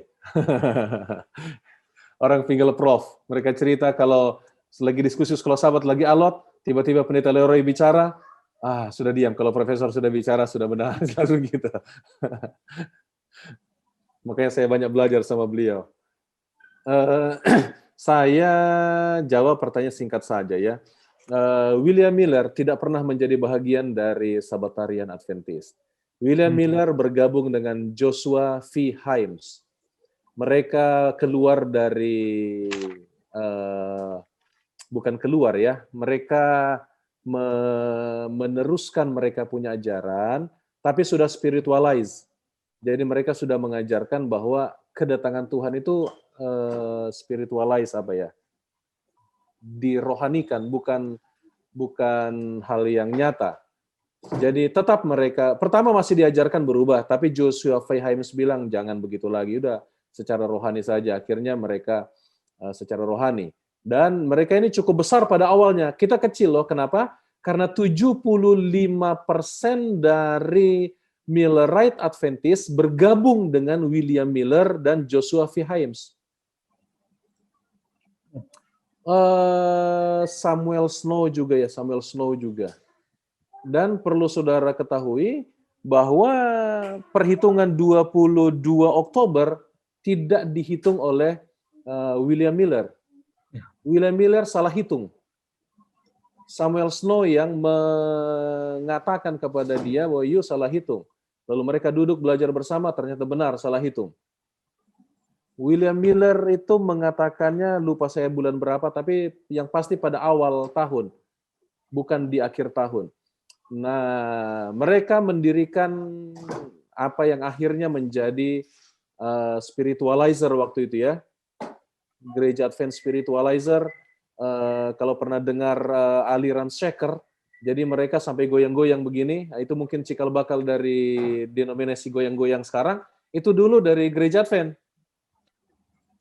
Orang tinggal prof. Mereka cerita kalau lagi diskusi sekolah sahabat, lagi alot, tiba-tiba Pendeta Leroy bicara, sudah diam. Kalau profesor sudah bicara, sudah benar. Langsung gitu. Makanya saya banyak belajar sama beliau. Saya jawab pertanyaan singkat saja ya. William Miller tidak pernah menjadi bahagian dari Sabbatarian Adventist. William Miller bergabung dengan Joshua V. Himes. Mereka keluar dari, bukan keluar ya, mereka meneruskan mereka punya ajaran, tapi sudah spiritualize. Jadi mereka sudah mengajarkan bahwa kedatangan Tuhan itu spiritualize dirohanikan, bukan hal yang nyata. Jadi tetap mereka pertama masih diajarkan berubah, tapi Joshua V. Himes bilang jangan begitu lagi, udah secara rohani saja. Akhirnya mereka secara rohani. Dan mereka ini cukup besar pada awalnya. Kita kecil loh, kenapa? Karena 75% dari Millerite Adventist bergabung dengan William Miller dan Joshua V. Himes. Samuel Snow juga. Dan perlu saudara ketahui bahwa perhitungan 22 Oktober tidak dihitung oleh William Miller. William Miller salah hitung. Samuel Snow yang mengatakan kepada dia bahwa you salah hitung. Lalu mereka duduk belajar bersama, ternyata benar, salah hitung. William Miller itu mengatakannya, lupa saya bulan berapa, tapi yang pasti pada awal tahun, bukan di akhir tahun. Nah, mereka mendirikan apa yang akhirnya menjadi spiritualizer waktu itu ya. Gereja Advent Spiritualizer, kalau pernah dengar aliran Shaker, jadi mereka sampai goyang-goyang begini, itu mungkin cikal bakal dari denominasi goyang-goyang sekarang, itu dulu dari gereja Advent.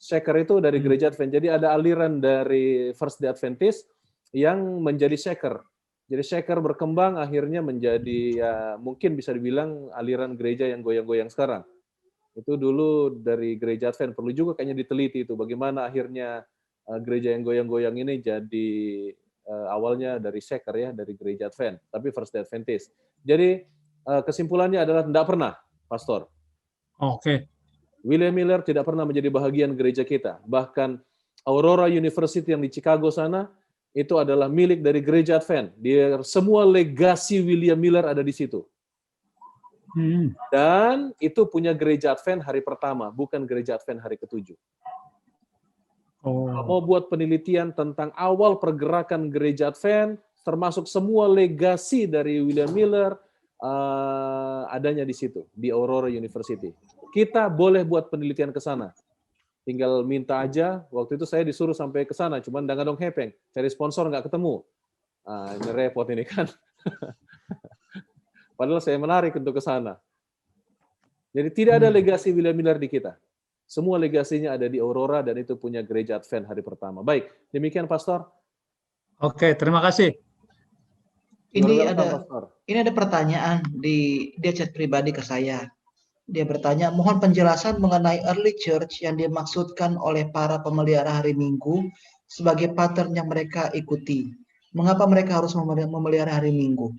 Shaker itu dari gereja Advent. Jadi ada aliran dari First Day Adventist yang menjadi Shaker. Jadi Shaker berkembang akhirnya menjadi ya mungkin bisa dibilang aliran gereja yang goyang-goyang sekarang. Itu dulu dari gereja Advent. Perlu juga kayaknya diteliti itu bagaimana akhirnya gereja yang goyang-goyang ini jadi awalnya dari Shaker ya, dari gereja Advent, tapi First Day Adventist. Jadi kesimpulannya adalah tidak pernah, Pastor. Oke. William Miller tidak pernah menjadi bahagian gereja kita. Bahkan Aurora University yang di Chicago sana, itu adalah milik dari Gereja Advent. Dia semua legasi William Miller ada di situ. Dan itu punya Gereja Advent hari pertama, bukan Gereja Advent hari ke-7. Kalau mau buat penelitian tentang awal pergerakan Gereja Advent, termasuk semua legasi dari William Miller, adanya di situ, di Aurora University. Kita boleh buat penelitian ke sana. Tinggal minta aja. Waktu itu saya disuruh sampai ke sana, cuman dong hepeng, cari sponsor nggak ketemu. Ini repot ini kan. Padahal saya menarik untuk ke sana. Jadi tidak ada legasi William Miller di kita. Semua legasinya ada di Aurora dan itu punya Gereja Advent hari pertama. Baik, demikian Pastor. Oke, terima kasih. Ini ada pertanyaan dia chat pribadi ke saya. Dia bertanya, mohon penjelasan mengenai early church yang dimaksudkan oleh para pemelihara hari Minggu sebagai pattern yang mereka ikuti. Mengapa mereka harus memelihara hari Minggu?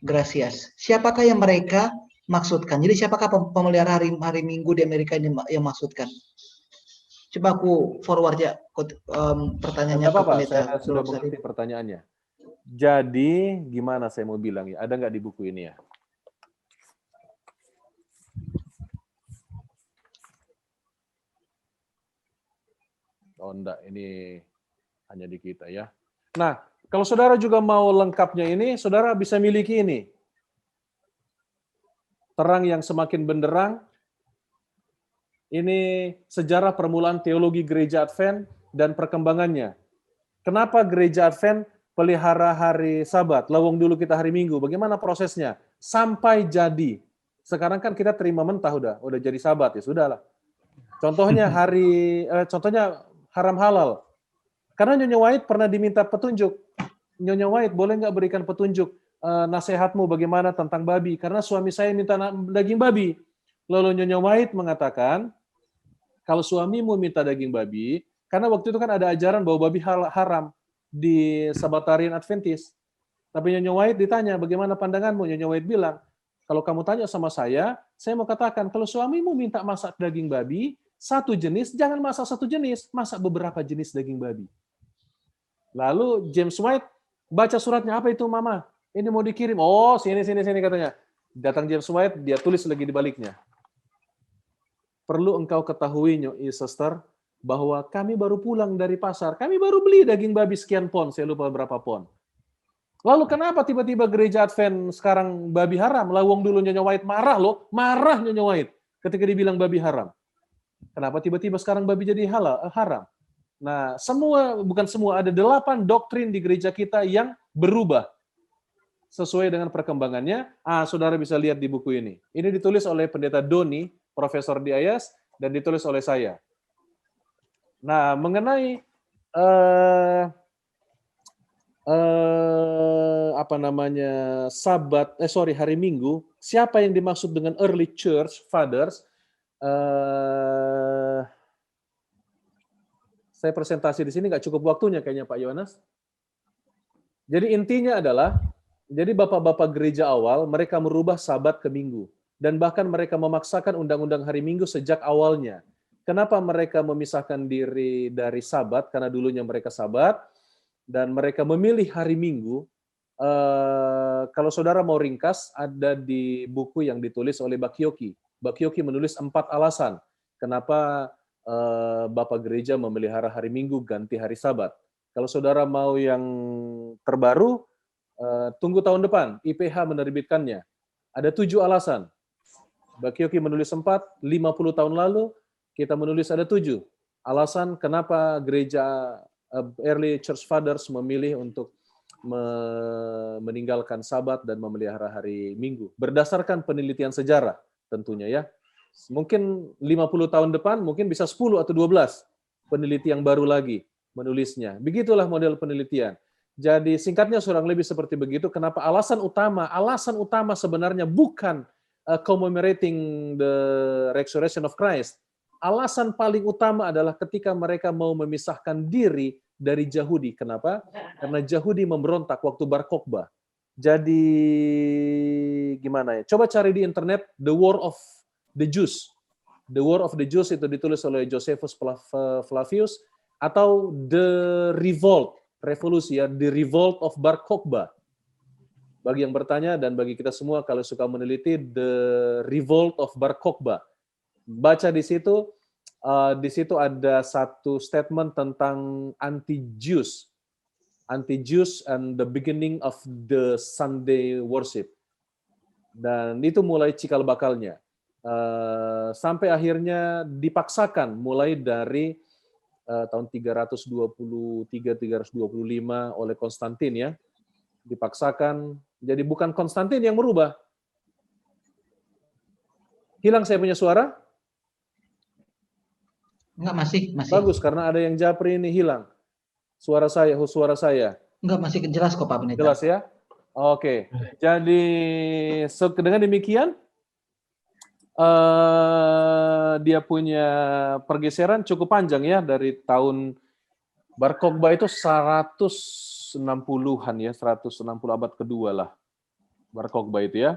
Gracias. Siapakah yang mereka maksudkan? Jadi siapakah pemelihara hari Minggu di Amerika ini yang maksudkan? Coba aku forward ya pertanyaannya ke pendeta. Saya sudah mengerti pertanyaannya. Jadi gimana saya mau bilang ya? Ada nggak di buku ini ya? Oh enggak, ini hanya di kita ya. Nah, kalau saudara juga mau lengkapnya ini, saudara bisa miliki ini. Terang yang semakin benderang. Ini sejarah permulaan teologi Gereja Advent dan perkembangannya. Kenapa Gereja Advent pelihara hari Sabat? Lawang dulu kita hari Minggu. Bagaimana prosesnya? Sampai jadi. Sekarang kan kita terima mentah udah jadi Sabat ya sudahlah. Contohnya contohnya haram halal. Karena Nyonya White pernah diminta petunjuk. Nyonya White, boleh nggak berikan petunjuk nasihatmu bagaimana tentang babi? Karena suami saya minta daging babi. Lalu Nyonya White mengatakan, kalau suamimu minta daging babi, karena waktu itu kan ada ajaran bahwa babi haram di Sabbatarian Adventist. Tapi Nyonya White ditanya, bagaimana pandanganmu? Nyonya White bilang, kalau kamu tanya sama saya mau katakan, kalau suamimu minta masak daging babi, satu jenis, jangan masak satu jenis, masak beberapa jenis daging babi. Lalu James White baca suratnya, apa itu Mama? Ini mau dikirim. Oh, sini katanya. Datang James White, dia tulis lagi di baliknya. Perlu engkau ketahui, sister, bahwa kami baru pulang dari pasar. Kami baru beli daging babi sekian pon, saya lupa berapa pon. Lalu kenapa tiba-tiba Gereja Advent sekarang babi haram? Lawang dulu Nyonya White marah loh, marah Nyonya White ketika dibilang babi haram. Kenapa tiba-tiba sekarang babi jadi haram? Nah, bukan semua, ada 8 doktrin di gereja kita yang berubah sesuai dengan perkembangannya. Saudara bisa lihat di buku ini. Ini ditulis oleh Pendeta Doni, Profesor di IAS, dan ditulis oleh saya. Nah, mengenai hari Minggu, siapa yang dimaksud dengan early church fathers? Saya presentasi di sini nggak cukup waktunya kayaknya Pak Yohanes. Jadi intinya adalah, jadi bapak-bapak gereja awal, mereka merubah Sabat ke Minggu. Dan bahkan mereka memaksakan undang-undang hari Minggu sejak awalnya. Kenapa mereka memisahkan diri dari Sabat? Karena dulunya mereka Sabat, dan mereka memilih hari Minggu. Kalau saudara mau ringkas, ada di buku yang ditulis oleh Bakyoki. Bakyoki menulis 4 alasan kenapa Bapak Gereja memelihara hari Minggu ganti hari Sabat. Kalau saudara mau yang terbaru, tunggu tahun depan, IPH menerbitkannya. Ada 7 alasan. Bakyoki menulis 4, 50 tahun lalu, kita menulis ada 7. Alasan kenapa gereja Early Church Fathers memilih untuk meninggalkan Sabat dan memelihara hari Minggu. Berdasarkan penelitian sejarah tentunya ya. Mungkin 50 tahun depan, mungkin bisa 10 atau 12 peneliti yang baru lagi menulisnya. Begitulah model penelitian. Jadi singkatnya kurang lebih seperti begitu. Kenapa alasan utama sebenarnya bukan commemorating the resurrection of Christ. Alasan paling utama adalah ketika mereka mau memisahkan diri dari Yahudi. Kenapa? Karena Yahudi memberontak waktu Bar Kokhba. Jadi gimana ya? Coba cari di internet The War of the Jews. The War of the Jews itu ditulis oleh Josephus Flavius. atau The Revolt, revolusi ya, The Revolt of Bar Kokhba. Bagi yang bertanya dan bagi kita semua kalau suka meneliti, The Revolt of Bar Kokhba. Baca di situ ada satu statement tentang anti-Jews and the beginning of the Sunday worship. Dan itu mulai cikal bakalnya. Sampai akhirnya dipaksakan mulai dari tahun 323-325 oleh Konstantin ya. Dipaksakan. Jadi bukan Konstantin yang merubah. Hilang saya punya suara? Enggak, masih. Bagus, karena ada yang japri ini hilang. Suara saya. Enggak, masih jelas kok Pak Pendeta. Jelas ya? Oke. Jadi dengan demikian dia punya pergeseran cukup panjang ya, dari tahun Bar Kokhba itu 160-an ya, 160 abad kedua lah. Bar Kokhba itu ya.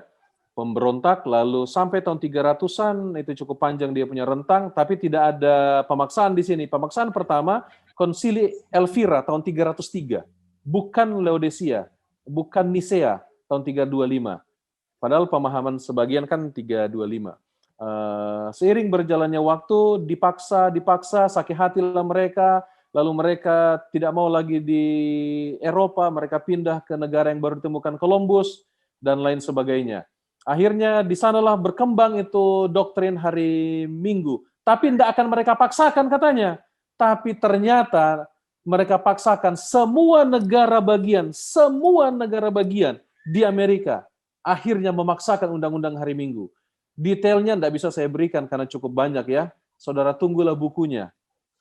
Pemberontak, lalu sampai tahun 300-an, itu cukup panjang dia punya rentang, tapi tidak ada pemaksaan di sini. Pemaksaan pertama, Konsili Elvira tahun 303. Bukan Laodicea, bukan Nisea tahun 325. Padahal pemahaman sebagian kan 325. Seiring berjalannya waktu, dipaksa, sakit hatilah mereka, lalu mereka tidak mau lagi di Eropa, mereka pindah ke negara yang baru ditemukan Columbus, dan lain sebagainya. Akhirnya di sanalah berkembang itu doktrin hari Minggu. Tapi tidak akan mereka paksakan katanya. Tapi ternyata mereka paksakan semua negara bagian di Amerika akhirnya memaksakan undang-undang hari Minggu. Detailnya tidak bisa saya berikan karena cukup banyak ya. Saudara tunggulah bukunya.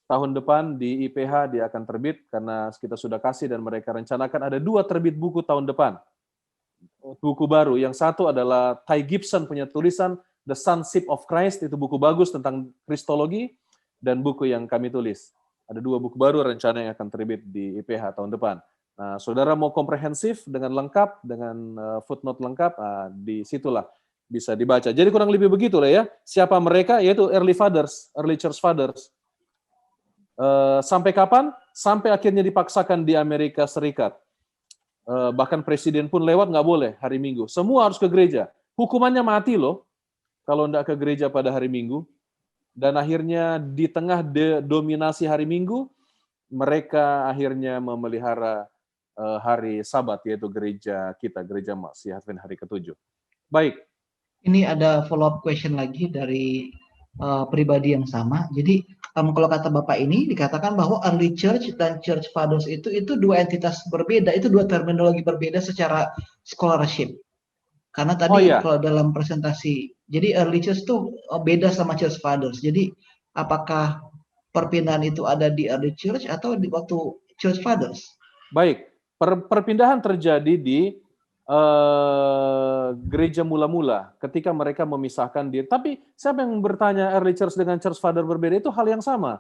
Tahun depan di IPH dia akan terbit karena kita sudah kasih dan mereka rencanakan ada 2 terbit buku tahun depan. Buku baru. Yang satu adalah Ty Gibson punya tulisan The Sonship of Christ, itu buku bagus tentang kristologi, dan buku yang kami tulis. Ada 2 buku baru rencana yang akan terbit di IPH tahun depan. Nah, saudara mau komprehensif dengan lengkap, dengan footnote lengkap, di situlah bisa dibaca. Jadi kurang lebih begitulah ya. Siapa mereka? Yaitu early church fathers. Sampai kapan? Sampai akhirnya dipaksakan di Amerika Serikat. Bahkan presiden pun lewat nggak boleh hari Minggu. Semua harus ke gereja. Hukumannya mati loh kalau nggak ke gereja pada hari Minggu. Dan akhirnya di tengah dominasi hari Minggu, mereka akhirnya memelihara hari Sabat, yaitu gereja kita, gereja Masih Advent hari ke-7. Baik. Ini ada follow up question lagi dari pribadi yang sama. Jadi kalau kata Bapak ini dikatakan bahwa early church dan church fathers itu 2 entitas berbeda, itu 2 terminologi berbeda secara scholarship. Karena tadi kalau dalam presentasi, jadi early church itu beda sama church fathers. Jadi apakah perpindahan itu ada di early church atau di waktu church fathers? Baik, perpindahan terjadi di gereja mula-mula ketika mereka memisahkan diri. Tapi siapa yang bertanya early church dengan church father berbeda? Itu hal yang sama.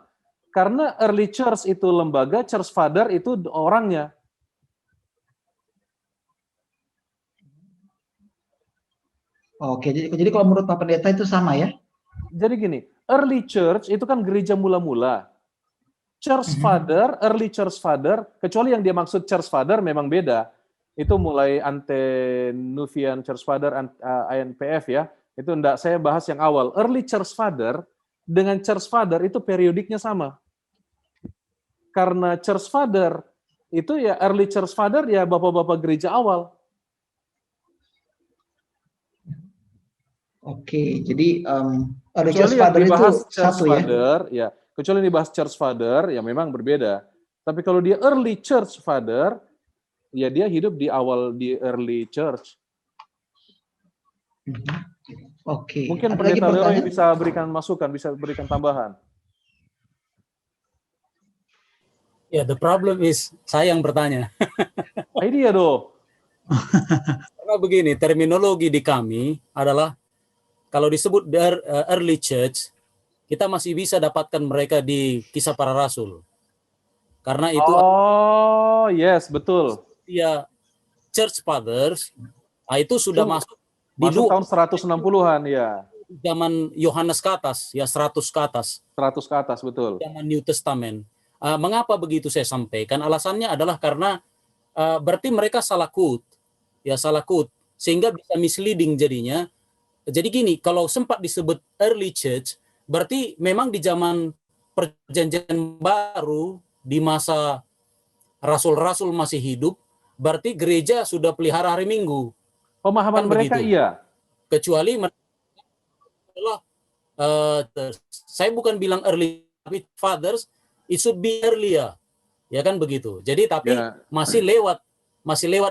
Karena early church itu lembaga, church father itu orangnya. Oke, jadi kalau menurut Pak Pendeta itu sama ya? Jadi gini, early church itu kan gereja mula-mula. Church father, early church father, kecuali yang dia maksud church father memang beda. Itu mulai Antenuvian Church Father, ANPF ya. Itu enggak, saya bahas yang awal. Early Church Father dengan Church Father itu periodiknya sama. Karena Church Father itu ya early Church Father ya bapak-bapak gereja awal. Oke, jadi early Church Father itu satu ya. Kecuali dibahas Church Father ya memang berbeda. Tapi kalau dia early Church Father, ya dia hidup di awal di early church. Oke. Mungkin Pendeta Leroy bisa berikan masukan, bisa berikan tambahan. Ya, the problem is saya yang bertanya. Ini ya doh. Karena begini, terminologi di kami adalah kalau disebut early church, kita masih bisa dapatkan mereka di Kisah Para Rasul. Karena itu yes, betul. Ya, church fathers itu sudah masuk di tahun 160-an ya. Zaman Yohanes ke atas, ya 100 ke atas. 100 ke atas, betul. Zaman New Testament. Mengapa begitu saya sampaikan? Alasannya adalah karena berarti mereka salah quote, sehingga bisa misleading jadinya. Jadi gini, kalau sempat disebut early church, berarti memang di zaman perjanjian baru, di masa rasul-rasul masih hidup, berarti gereja sudah pelihara hari Minggu. Pemahaman Kan mereka begitu. iya. Kecuali adalah saya bukan bilang early, tapi fathers, it should be earlier, ya kan begitu. Jadi tapi Ya. masih lewat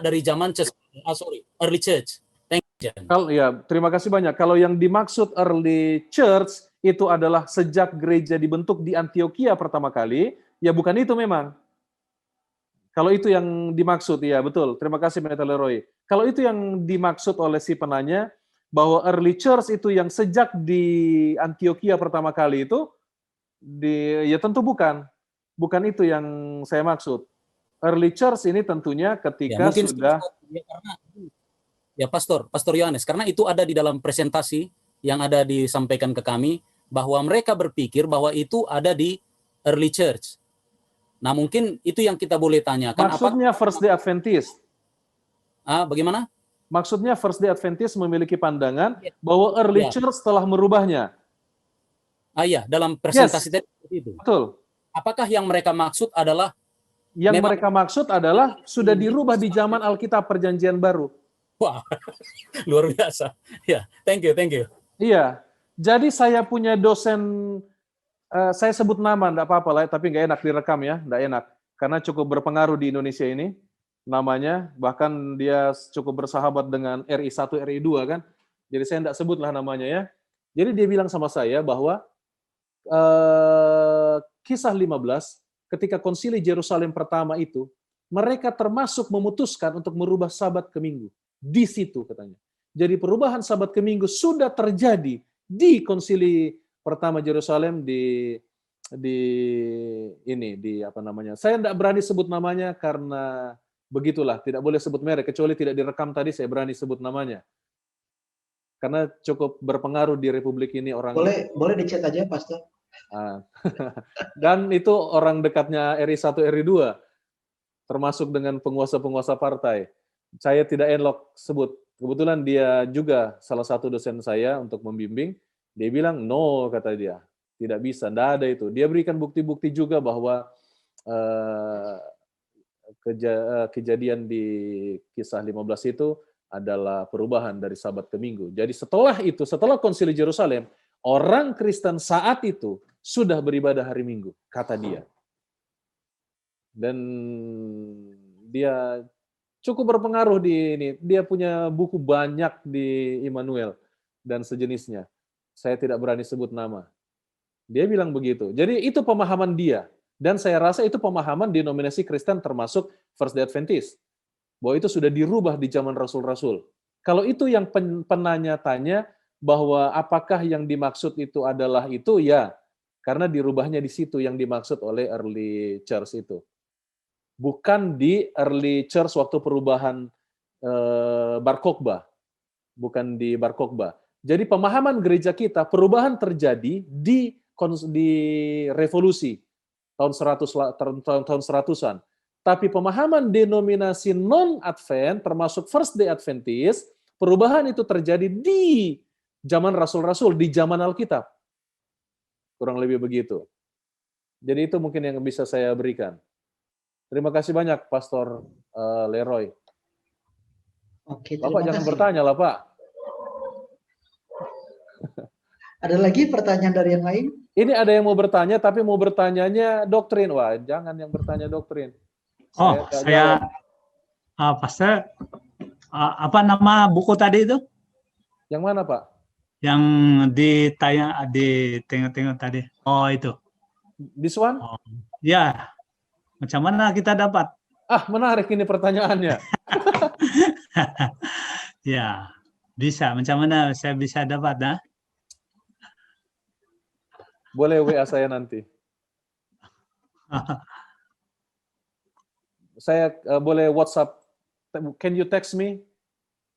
dari zaman early church. Thank you, Jan. Ya, terima kasih banyak. Kalau yang dimaksud early church itu adalah sejak gereja dibentuk di Antioquia pertama kali, ya bukan itu memang. Kalau itu yang dimaksud, ya betul. Terima kasih, Pendeta Leroy. Kalau itu yang dimaksud oleh si penanya, bahwa early church itu yang sejak di Antioquia pertama kali itu, ya tentu bukan. Bukan itu yang saya maksud. Early church ini tentunya ketika mungkin sudah... Ya, Pastor Yohanes, karena itu ada di dalam presentasi yang ada disampaikan ke kami, bahwa mereka berpikir bahwa itu ada di early church. Nah, mungkin itu yang kita boleh tanyakan. Maksudnya First Day Adventist. Bagaimana? Maksudnya First Day Adventist memiliki pandangan bahwa early church telah merubahnya. Iya, dalam presentasi tadi itu. Betul. Apakah yang mereka maksud adalah mereka maksud adalah sudah dirubah di zaman Alkitab Perjanjian Baru. Wah, luar biasa. Ya, thank you. Iya. Jadi saya punya dosen, saya sebut nama, enggak apa-apa lah, tapi nggak enak direkam ya, nggak enak. Karena cukup berpengaruh di Indonesia ini. Namanya, bahkan dia cukup bersahabat dengan RI1, RI2 kan. Jadi saya enggak sebutlah namanya ya. Jadi dia bilang sama saya bahwa Kisah 15, ketika konsili Yerusalem pertama itu, mereka termasuk memutuskan untuk merubah Sabat ke Minggu. Di situ katanya. Jadi perubahan Sabat ke Minggu sudah terjadi di konsili pertama Yerusalem di apa namanya. Saya enggak berani sebut namanya karena begitulah, tidak boleh sebut merek, kecuali tidak direkam tadi saya berani sebut namanya. Karena cukup berpengaruh di Republik ini orang. Boleh dicek aja, Pastor. Dan itu orang dekatnya RI1, RI2, termasuk dengan penguasa-penguasa partai. Saya tidak elok sebut. Kebetulan dia juga salah satu dosen saya untuk membimbing. Dia bilang, no, kata dia. Tidak bisa, tidak ada itu. Dia berikan bukti-bukti juga bahwa kejadian di Kisah 15 itu adalah perubahan dari Sabat ke Minggu. Jadi setelah itu, setelah konsili Yerusalem, orang Kristen saat itu sudah beribadah hari Minggu, kata dia. Dan dia cukup berpengaruh di ini. Dia punya buku banyak di Immanuel dan sejenisnya. Saya tidak berani sebut nama. Dia bilang begitu. Jadi itu pemahaman dia. Dan saya rasa itu pemahaman denominasi Kristen termasuk First Day Adventist. Bahwa itu sudah dirubah di zaman Rasul-Rasul. Kalau itu yang penanya tanya, bahwa apakah yang dimaksud itu adalah itu, ya. Karena dirubahnya di situ yang dimaksud oleh early church itu. Bukan di early church waktu perubahan Bar Kokhba. Bukan di Bar Kokhba. Jadi pemahaman gereja kita, perubahan terjadi di revolusi tahun 100-an. Tapi pemahaman denominasi non-Advent, termasuk First Day Adventist, perubahan itu terjadi di zaman Rasul-Rasul, di zaman Alkitab. Kurang lebih begitu. Jadi itu mungkin yang bisa saya berikan. Terima kasih banyak, Pastor Leroy. Oke, Bapak terima jangan kasih. bertanya lah, Pak. Ada lagi pertanyaan dari yang lain? Ini ada yang mau bertanya, tapi mau bertanyanya doktrin. Wah, jangan yang bertanya doktrin. Pastor, apa nama buku tadi itu? Yang mana, Pak? Yang di tengok-tengok tadi. Oh, itu. This one? Oh, ya. Macam mana kita dapat? Menarik ini pertanyaannya. Ya, bisa. Macam mana saya bisa dapat? Nah? Boleh WA saya nanti. Saya boleh WhatsApp. Can you text me?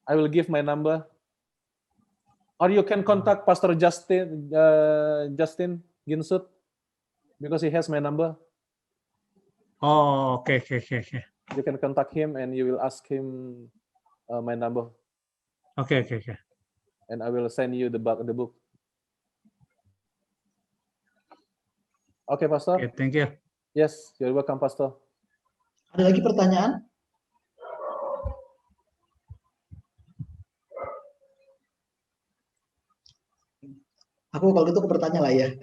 I will give my number. Or you can contact Pastor Justin Ginsut, because he has my number. Oh, oke, oke, oke, oke. You can contact him and you will ask him my number, Oke, oke, oke. and I will send you the book. Okay, Pastor. Oke, thank you. Yes, you're welcome, Pastor. Ada lagi pertanyaan? Aku kalau gitu aku bertanya lah ya,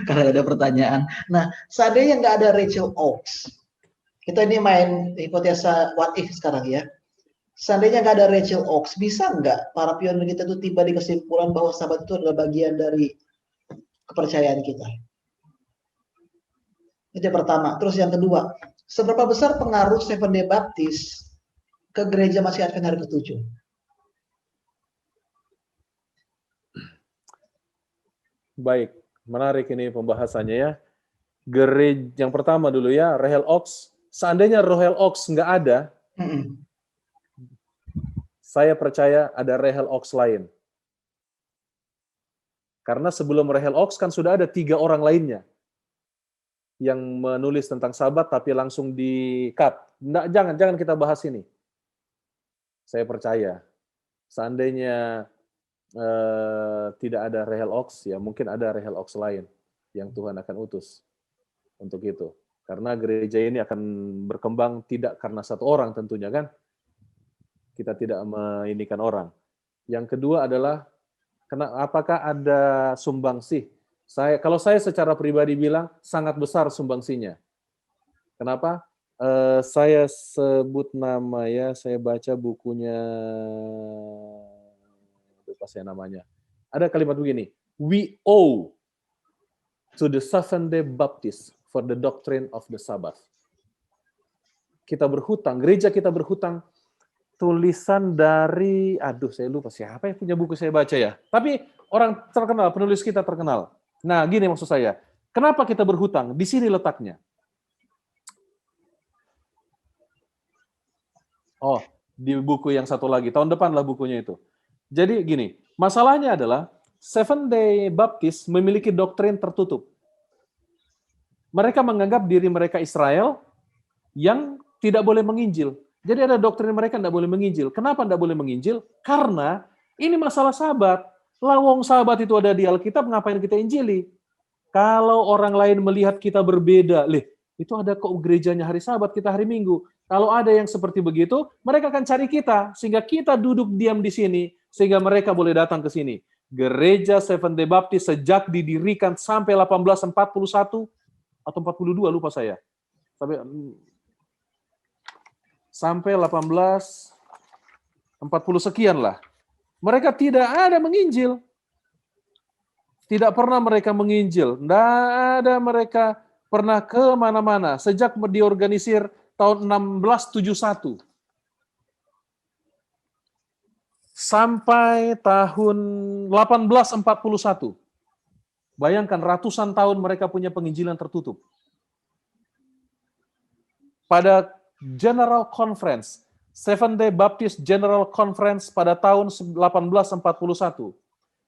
karena ada pertanyaan. Nah, seandainya nggak ada Rachel Oakes, kita ini main hipotesa what if sekarang ya. Seandainya nggak ada Rachel Oakes, bisa nggak para pionir kita itu tiba di kesimpulan bahwa sahabat itu adalah bagian dari kepercayaan kita? Itu yang pertama. Terus yang kedua, seberapa besar pengaruh Seventh Day Baptist ke gereja Masih Advent hari ke-7? Baik, menarik ini pembahasannya ya. Gereja yang pertama dulu ya, Rahel Oakes. Seandainya Rahel Oakes nggak ada, saya percaya ada Rahel Oakes lain. Karena sebelum Rahel Oakes kan sudah ada 3 orang lainnya yang menulis tentang sahabat tapi langsung di-cut. Jangan kita bahas ini. Saya percaya. Seandainya tidak ada Rahel Oakes, ya mungkin ada Rahel Oakes lain yang Tuhan akan utus untuk itu. Karena gereja ini akan berkembang tidak karena satu orang tentunya kan. Kita tidak meinikan orang. Yang kedua adalah apakah ada sumbangsih? Kalau saya secara pribadi bilang sangat besar sumbangsinya. Kenapa? Saya sebut nama ya, saya baca bukunya, lupa saya namanya. Ada kalimat begini, we owe to the Seventh Day Baptist for the doctrine of the Sabbath. Kita berhutang, gereja kita berhutang, tulisan dari, saya lupa siapa yang punya buku saya baca ya. Tapi orang terkenal, penulis kita terkenal. Nah, gini maksud saya, kenapa kita berhutang? Di sini letaknya. Oh, di buku yang satu lagi, tahun depan lah bukunya itu. Jadi gini, masalahnya adalah Seventh Day Baptist memiliki doktrin tertutup. Mereka menganggap diri mereka Israel yang tidak boleh menginjil. Jadi ada doktrin mereka tidak boleh menginjil. Kenapa tidak boleh menginjil? Karena ini masalah sahabat. Lawong sahabat itu ada di Alkitab, ngapain kita injili? Kalau orang lain melihat kita berbeda, itu ada kok gerejanya hari Sabat, kita hari Minggu. Kalau ada yang seperti begitu, mereka akan cari kita, sehingga kita duduk diam di sini, sehingga mereka boleh datang ke sini. Gereja Seventh Day Baptist sejak didirikan sampai 1841 atau 42, lupa saya. Sampai 1840 sekian lah. Mereka tidak ada menginjil. Tidak pernah mereka menginjil. Tidak ada mereka pernah ke mana-mana. Sejak diorganisir tahun 1671. Sampai tahun 1841. Bayangkan ratusan tahun mereka punya penginjilan tertutup. Pada General Conference, Seventh Day Baptist General Conference pada tahun 1841,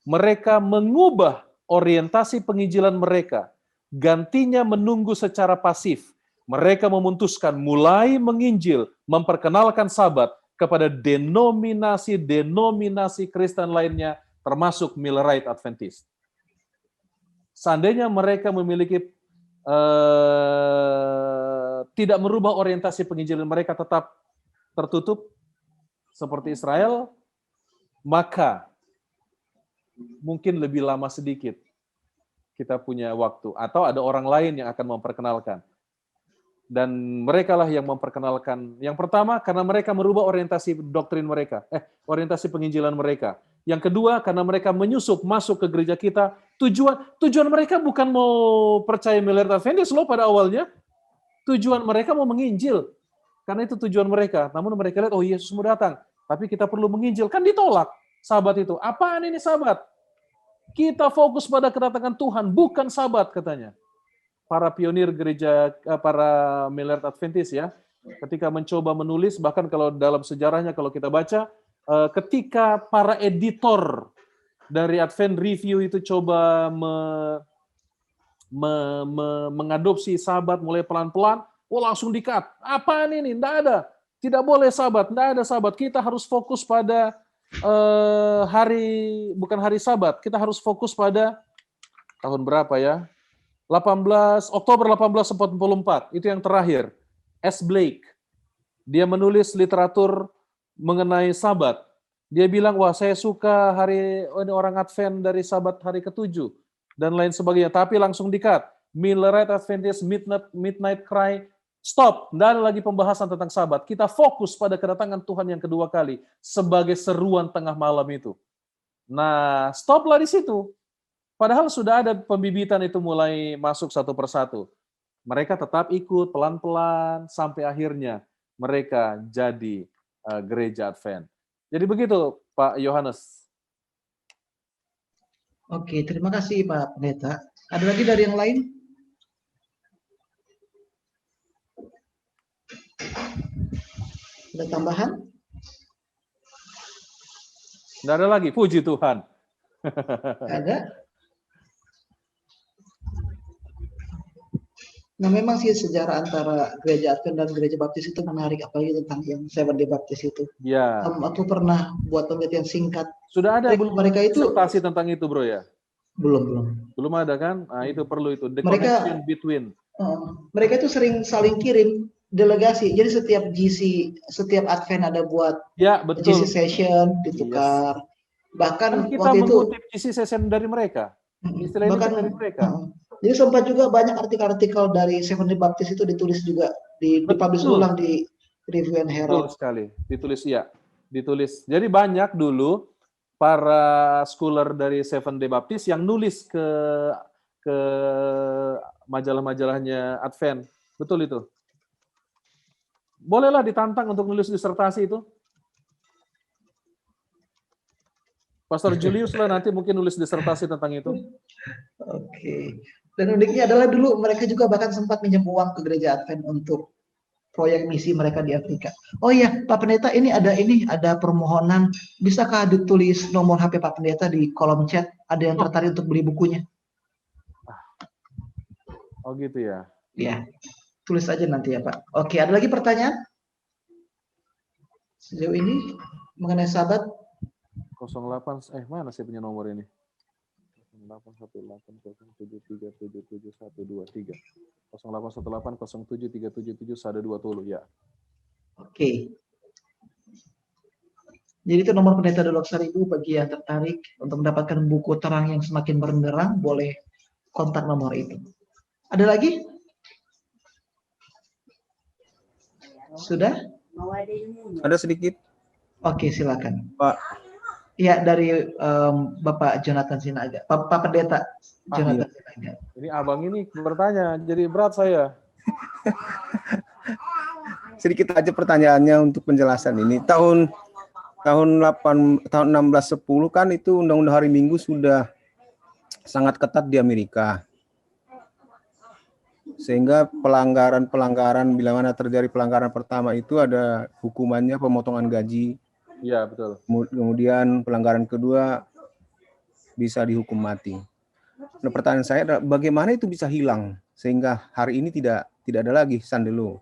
mereka mengubah orientasi penginjilan mereka. Gantinya menunggu secara pasif. Mereka memutuskan mulai menginjil, memperkenalkan Sabat kepada denominasi Kristen lainnya, termasuk Millerite Adventist. Seandainya mereka memiliki tidak merubah orientasi penginjilan mereka, tetap tertutup seperti Israel, maka mungkin lebih lama sedikit kita punya waktu, atau ada orang lain yang akan memperkenalkan. Dan mereka lah yang memperkenalkan. Yang pertama, karena mereka merubah orientasi doktrin mereka, orientasi penginjilan mereka. Yang kedua, karena mereka menyusup masuk ke gereja kita. Tujuan mereka bukan mau percaya Millerite Adventist loh pada awalnya. Tujuan mereka mau menginjil. Karena itu tujuan mereka. Namun mereka lihat, oh Yesus mau datang. Tapi kita perlu menginjil. Kan ditolak Sabat itu. Apaan ini Sabat? Kita fokus pada kedatangan Tuhan, bukan Sabat katanya. Para pionir gereja, para Millerite Adventist ya, ketika mencoba menulis, bahkan kalau dalam sejarahnya kalau kita baca, ketika para editor dari Advent Review itu coba mengadopsi Sabat mulai pelan-pelan, Oh langsung di-cut. Apaan ini? Tidak ada. Tidak boleh Sabat. Tidak ada Sabat. Kita harus fokus pada bukan hari Sabat. Kita harus fokus pada tahun berapa ya? 18 Oktober 1844. Itu yang terakhir. S. Blake. Dia menulis literatur mengenai Sabat. Dia bilang, wah saya suka ini orang Advent dari Sabat hari ke-7 dan lain sebagainya. Tapi langsung di-cut. Millerite Adventist Midnight Cry. Stop. Tidak ada lagi pembahasan tentang Sabat. Kita fokus pada kedatangan Tuhan yang kedua kali sebagai seruan tengah malam itu. Nah, stoplah di situ. Padahal sudah ada pembibitan itu mulai masuk satu persatu. Mereka tetap ikut pelan-pelan sampai akhirnya mereka jadi gereja Advent. Jadi begitu, Pak Yohanes. Oke, terima kasih Pak Pendeta. Ada lagi dari yang lain? Ada tambahan? Tidak ada lagi, puji Tuhan. Ada? Nah, memang sih sejarah antara gereja Advent dan gereja Baptis itu menarik, apalagi tentang yang Seventh-day Baptist itu. Ya. Aku pernah buat penelitian singkat. Sudah ada belum mereka itu disertasi tentang itu, Bro ya? Belum. Belum ada kan? Nah, itu perlu itu. The Mereka, connection between. Mereka itu sering saling kirim delegasi. Jadi setiap GC, setiap Advent ada buat ya, betul. GC session ditukar. Yes. Bahkan kita waktu itu mengutip GC session dari mereka. Istilah bahkan, itu dari mereka. Jadi sempat juga banyak artikel-artikel dari Seventh-day Baptist itu ditulis juga, dipublish ulang di Review and Herald. Betul sekali, ditulis. Jadi banyak dulu para scholar dari Seventh-day Baptist yang nulis ke majalah-majalahnya Advent. Betul itu. Bolehlah ditantang untuk nulis disertasi itu. Pastor Julius lah nanti mungkin nulis disertasi tentang itu. Oke. Dan uniknya adalah dulu mereka juga bahkan sempat minjem uang ke gereja Advent untuk proyek misi mereka di Afrika. Oh iya, Pak Pendeta, ini ada permohonan, bisakah ditulis nomor HP Pak Pendeta di kolom chat? Ada yang tertarik untuk beli bukunya? Oh gitu ya. Iya, tulis aja nanti ya Pak. Oke, ada lagi pertanyaan? Sejauh ini mengenai Sabat? 08, mana sih punya nomor ini? 081807377123. 081807377120 ya. Oke. Jadi itu nomor Pendeta Dolok Saribu bagi yang tertarik untuk mendapatkan buku terang yang semakin benderang, boleh kontak nomor itu. Ada lagi? Sudah? Ada sedikit. Oke, silakan. Pak. Ya, dari Bapak Jonathan Sinaga. Pak Pendeta Jonathan Sinaga. Ini abang ini bertanya, jadi berat saya. Sedikit aja pertanyaannya untuk penjelasan ini. Tahun 1610 kan itu Undang-Undang Hari Minggu sudah sangat ketat di Amerika. Sehingga pelanggaran bila mana terjadi pelanggaran pertama itu ada hukumannya pemotongan gaji. Iya, betul. Kemudian pelanggaran kedua bisa dihukum mati. Nah, pertanyaan saya adalah bagaimana itu bisa hilang sehingga hari ini tidak ada lagi Sunday law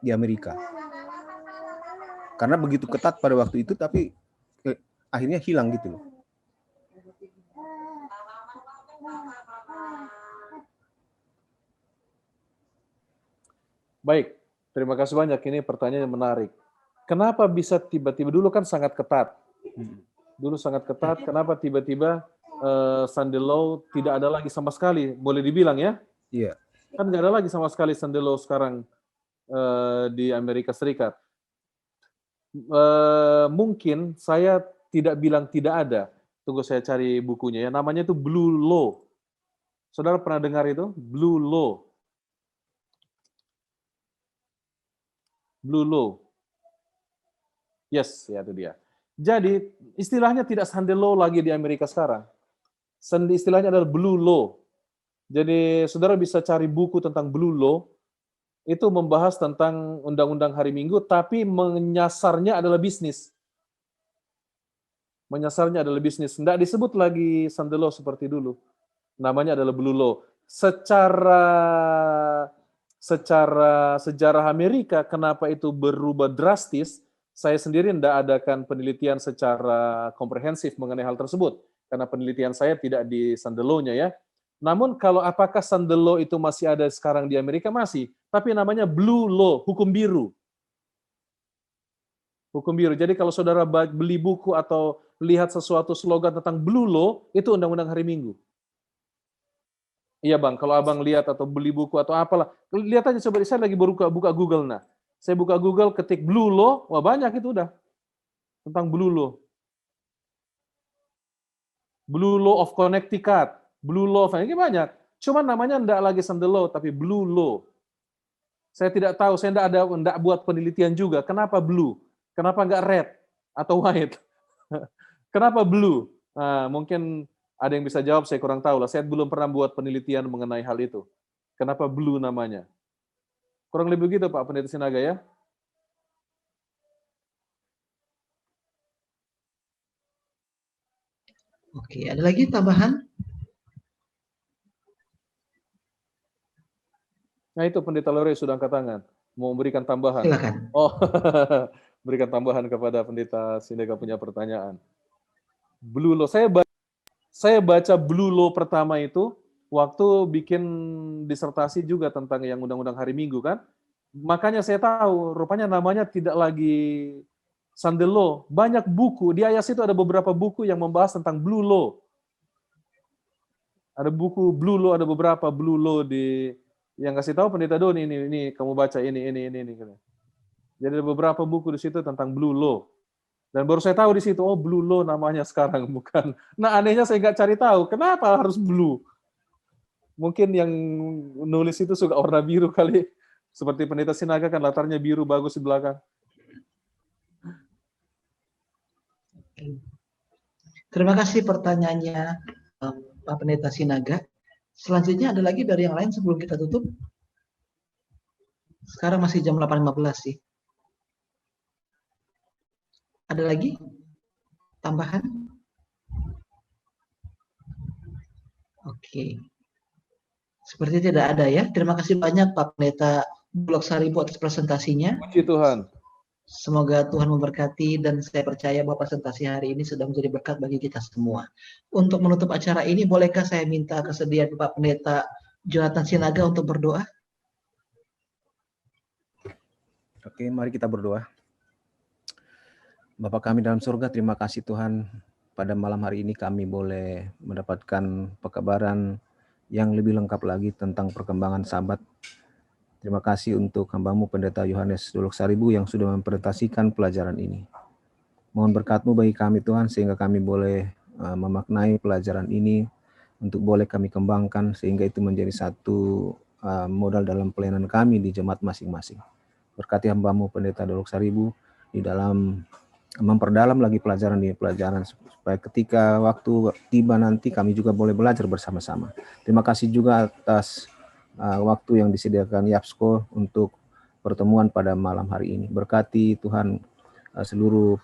di Amerika. Karena begitu ketat pada waktu itu tapi akhirnya hilang gitu loh. Baik, terima kasih banyak. Ini pertanyaan yang menarik. Kenapa bisa tiba-tiba, dulu kan sangat ketat. Dulu sangat ketat, kenapa tiba-tiba Sunday law tidak ada lagi sama sekali? Boleh dibilang ya? Iya. Kan nggak ada lagi sama sekali Sunday law sekarang di Amerika Serikat. Mungkin saya tidak bilang tidak ada. Tunggu saya cari bukunya ya. Namanya itu Blue Law. Saudara pernah dengar itu? Blue Law. Blue Law. Yes, ya itu dia. Jadi istilahnya tidak Sunday law lagi di Amerika sekarang. Istilahnya adalah Blue Law. Jadi saudara bisa cari buku tentang Blue Law. Itu membahas tentang undang-undang hari Minggu, tapi menyasarnya adalah bisnis. Menyasarnya adalah bisnis. Tidak disebut lagi Sunday law seperti dulu. Namanya adalah Blue Law. Secara secara sejarah Amerika, kenapa itu berubah drastis, saya sendiri tidak adakan penelitian secara komprehensif mengenai hal tersebut, karena penelitian saya tidak di Sunday Law-nya ya. Namun kalau apakah Sunday Law itu masih ada sekarang di Amerika? Masih, tapi namanya Blue Law, hukum biru. Hukum biru. Jadi kalau saudara beli buku atau lihat sesuatu slogan tentang Blue Law, itu undang-undang hari Minggu. Iya bang, kalau abang lihat atau beli buku atau apalah, lihat aja coba, saya lagi buka Google, nah. Saya buka Google, ketik Blue Law, wah banyak itu udah. Tentang Blue Law. Blue Law of Connecticut, Blue Law, ini banyak. Cuman namanya enggak lagi Sunday Law, tapi Blue Law. Saya tidak tahu, saya enggak buat penelitian juga. Kenapa Blue? Kenapa enggak red atau white? Kenapa Blue? Nah, mungkin ada yang bisa jawab, saya kurang tahu lah. Saya belum pernah buat penelitian mengenai hal itu. Kenapa Blue namanya? Kurang lebih begitu Pak Pendeta Sinaga ya. Oke, ada lagi tambahan? Nah itu Pendeta Lore sudah angkat tangan. Mau memberikan tambahan. Silakan. Oh, berikan tambahan kepada Pendeta Sinaga punya pertanyaan. Blue Law, saya baca Blue Law pertama itu waktu bikin disertasi juga tentang yang undang-undang hari Minggu kan. Makanya saya tahu rupanya namanya tidak lagi Sunday Law. Banyak buku, di IAS itu ada beberapa buku yang membahas tentang Blue Law. Ada buku Blue Law, ada beberapa Blue Law di yang kasih tahu Pendeta Doni ini kamu baca ini. Jadi ada beberapa buku di situ tentang Blue Law. Dan baru saya tahu di situ, oh Blue Law namanya sekarang, bukan. Nah anehnya saya nggak cari tahu, kenapa harus blue? Mungkin yang nulis itu suka warna biru kali. Seperti Pendeta Sinaga kan latarnya biru, bagus di belakang. Terima kasih pertanyaannya Pak Pendeta Sinaga. Selanjutnya ada lagi dari yang lain sebelum kita tutup? Sekarang masih jam 8.15 sih. Ada lagi tambahan? Oke. Seperti tidak ada ya. Terima kasih banyak Pak Pendeta Bulog Saribu atas presentasinya. Puji Tuhan. Semoga Tuhan memberkati dan saya percaya bahwa presentasi hari ini sudah menjadi berkat bagi kita semua. Untuk menutup acara ini, bolehkah saya minta kesediaan Pak Pendeta Jonathan Sinaga untuk berdoa? Oke, mari kita berdoa. Bapa kami dalam surga, terima kasih Tuhan, pada malam hari ini kami boleh mendapatkan pekabaran yang lebih lengkap lagi tentang perkembangan Sabat. Terima kasih untuk hamba-Mu Pendeta Yohanes Dulok Saribu yang sudah mempresentasikan pelajaran ini. Mohon berkat-Mu bagi kami Tuhan, sehingga kami boleh memaknai pelajaran ini untuk boleh kami kembangkan, sehingga itu menjadi satu modal dalam pelayanan kami di jemaat masing-masing. Berkati hamba-Mu Pendeta Dulok Saribu di dalam memperdalam lagi pelajaran supaya ketika waktu tiba nanti kami juga boleh belajar bersama-sama. Terima kasih juga atas waktu yang disediakan YAPSCO untuk pertemuan pada malam hari ini. Berkati Tuhan seluruh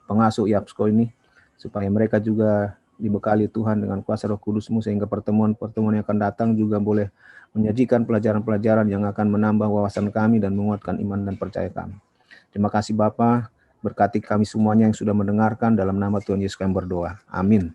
pengasuh YAPSCO ini, supaya mereka juga dibekali Tuhan dengan kuasa Roh Kudus-Mu, sehingga pertemuan-pertemuan yang akan datang juga boleh menyajikan pelajaran-pelajaran yang akan menambah wawasan kami dan menguatkan iman dan percaya kami. Terima kasih Bapa. Berkati kami semuanya yang sudah mendengarkan, dalam nama Tuhan Yesus kami berdoa. Amin.